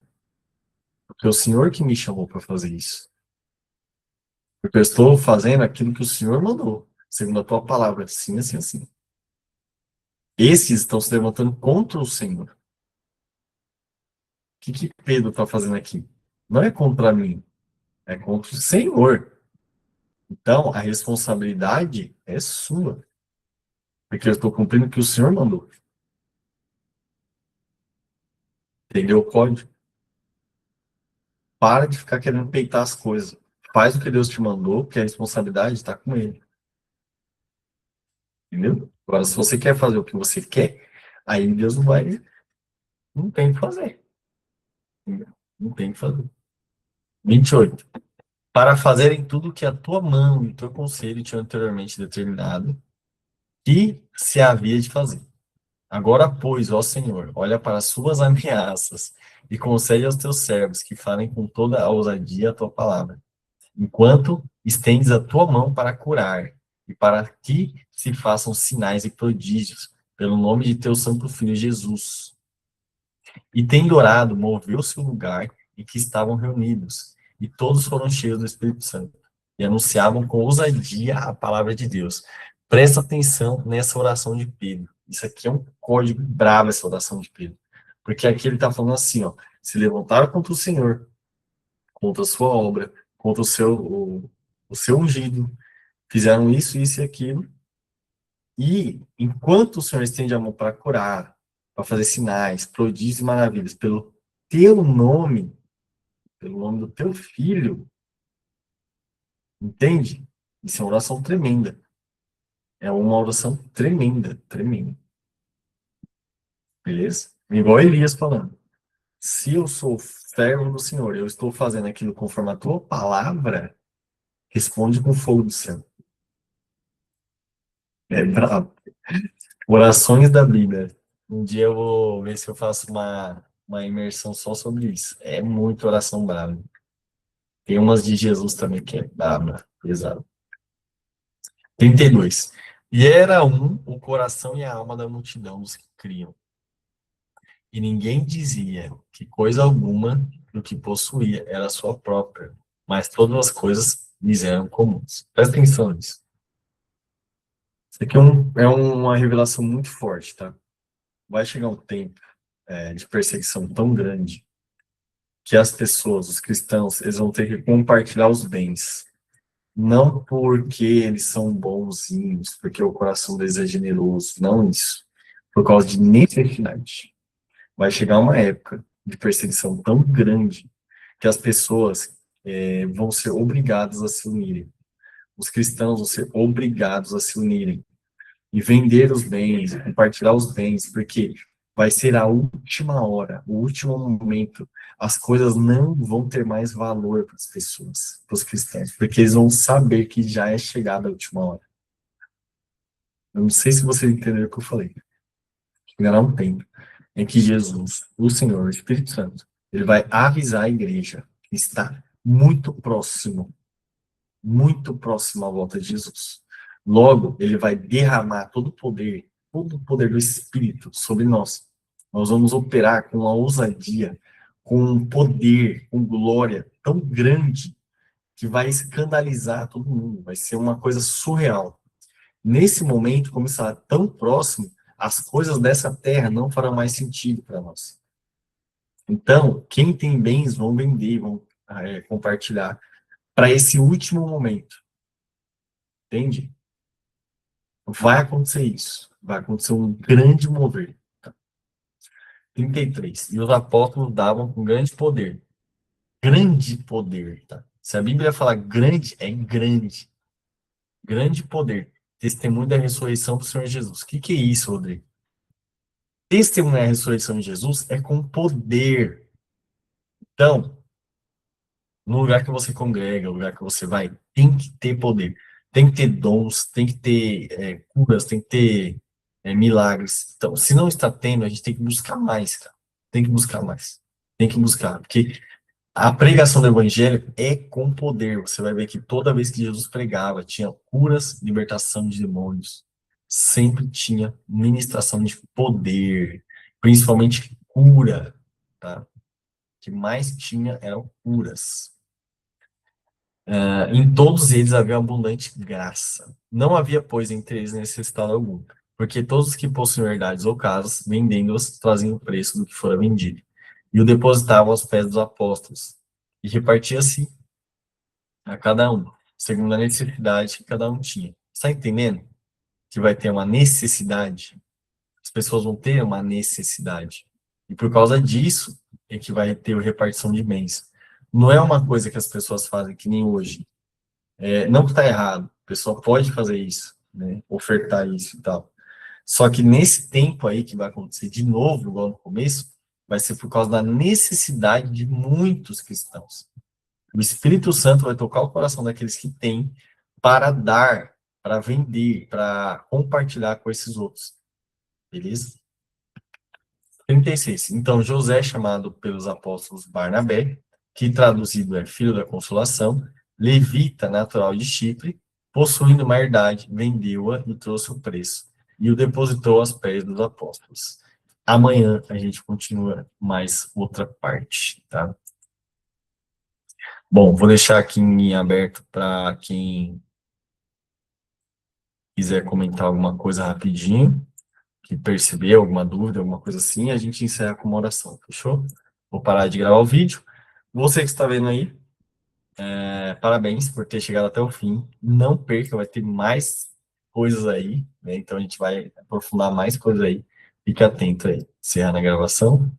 Porque é o Senhor que me chamou para fazer isso. Porque eu estou fazendo aquilo que o Senhor mandou, segundo a tua palavra, assim, assim, assim. Esses estão se levantando contra o Senhor. O que Pedro está fazendo aqui? Não é contra mim, é contra o Senhor. Então, a responsabilidade é sua. Porque eu estou cumprindo o que o Senhor mandou. Entendeu o código? Para de ficar querendo peitar as coisas. Faz o que Deus te mandou, porque a responsabilidade está com Ele. Entendeu? Agora, se você quer fazer o que você quer, aí Deus não vai. Não tem o que fazer. Não tem o que fazer. 28. Para fazerem tudo o que a tua mão e o teu conselho tinham anteriormente determinado, que se havia de fazer. Agora, pois, ó Senhor, olha para as suas ameaças e concede aos teus servos que falem com toda a ousadia a tua palavra, enquanto estendes a tua mão para curar e para que se façam sinais e prodígios pelo nome de teu santo filho Jesus. E tendo orado, moveu-se o lugar em que estavam reunidos, e todos foram cheios do Espírito Santo, e anunciavam com ousadia a palavra de Deus. Presta atenção nessa oração de Pedro. Isso aqui é um código bravo, essa oração de Pedro. Porque aqui ele está falando assim, ó, se levantaram contra o Senhor, contra a sua obra, contra o seu ungido, fizeram isso, isso e aquilo, e enquanto o Senhor estende a mão para curar, para fazer sinais, prodígios e maravilhas, teu nome, pelo nome do teu filho, entende? Isso é uma oração tremenda. É uma oração tremenda, tremenda. Beleza? Igual Elias falando. Se eu sou servo do Senhor, eu estou fazendo aquilo conforme a tua palavra, responde com fogo do céu. É brabo. Orações da Bíblia. Um dia eu vou ver se eu faço uma imersão só sobre isso. É muito oração brava. Tem umas de Jesus também que é brava, pesado. 32. E era um o coração e a alma da multidão dos que criam. E ninguém dizia que coisa alguma do que possuía era sua própria, mas todas as coisas lhes eram comuns. Presta atenção nisso. Isso aqui é uma revelação muito forte, tá? Vai chegar um tempo de perseguição tão grande que as pessoas, os cristãos, eles vão ter que compartilhar os bens. Não porque eles são bonzinhos, porque o coração deles é generoso, não isso. Por causa de necessidade. Vai chegar uma época de perseguição tão grande que as pessoas vão ser obrigadas a se unirem. Os cristãos vão ser obrigados a se unirem e vender os bens, compartilhar os bens, porque vai ser a última hora, o último momento. As coisas não vão ter mais valor para as pessoas, para os cristãos, porque eles vão saber que já é chegada a última hora. Eu não sei se vocês entenderam o que eu falei. chegará um tempo em que Jesus, o Senhor, o Espírito Santo, ele vai avisar a igreja que está muito próximo à volta de Jesus. Logo, ele vai derramar todo o poder do Espírito sobre nós. Nós vamos operar com uma ousadia, com um poder, com glória tão grande que vai escandalizar todo mundo, vai ser uma coisa surreal. Nesse momento, como está tão próximo, as coisas dessa terra não farão mais sentido para nós. Então, quem tem bens vão vender, vão compartilhar para esse último momento, entende? Vai acontecer isso, vai acontecer um grande mover. 33. E os apóstolos davam com grande poder, tá? Se a Bíblia fala grande, é grande, grande poder. Testemunho da ressurreição do Senhor Jesus. O que que é isso, Rodrigo? Testemunhar a ressurreição de Jesus é com poder. Então, no lugar que você congrega, no lugar que você vai, tem que ter poder. Tem que ter dons, tem que ter curas, tem que ter milagres. Então, se não está tendo, a gente tem que buscar mais, cara. Tem que buscar mais. Tem que buscar. Porque a pregação do evangelho é com poder. Você vai ver que toda vez que Jesus pregava, tinha curas, libertação de demônios. Sempre tinha ministração de poder, principalmente cura, tá? O que mais tinha eram curas. Em todos eles havia abundante graça. Não havia, pois, entre eles necessidade algum, porque todos os que possuíam herdades ou casas, vendendo-as, traziam o preço do que fora vendido, e o depositavam aos pés dos apóstolos, e repartia-se a cada um, segundo a necessidade que cada um tinha. Está entendendo que vai ter uma necessidade? As pessoas vão ter uma necessidade. E por causa disso é que vai ter a repartição de bens. Não é uma coisa que as pessoas fazem que nem hoje. Não que está errado, a pessoa pode fazer isso, né? Ofertar isso e tal. Só que nesse tempo aí que vai acontecer de novo, igual no começo, vai ser por causa da necessidade de muitos cristãos. O Espírito Santo vai tocar o coração daqueles que têm para dar, para vender, para compartilhar com esses outros. Beleza? 36. Então, José, chamado pelos apóstolos Barnabé, que traduzido é filho da consolação, levita natural de Chipre, possuindo uma herdade, vendeu-a e trouxe o preço, e o depositou aos pés dos apóstolos. Amanhã a gente continua mais outra parte, tá? Bom, vou deixar aqui em aberto para quem quiser comentar alguma coisa rapidinho, que percebeu alguma dúvida, alguma coisa assim, a gente encerra com uma oração, fechou? Vou parar de gravar o vídeo. Você que está vendo aí, parabéns por ter chegado até o fim. Não perca, vai ter mais coisas aí, né? Então a gente vai aprofundar mais coisas aí. Fique atento aí. Encerrando a gravação.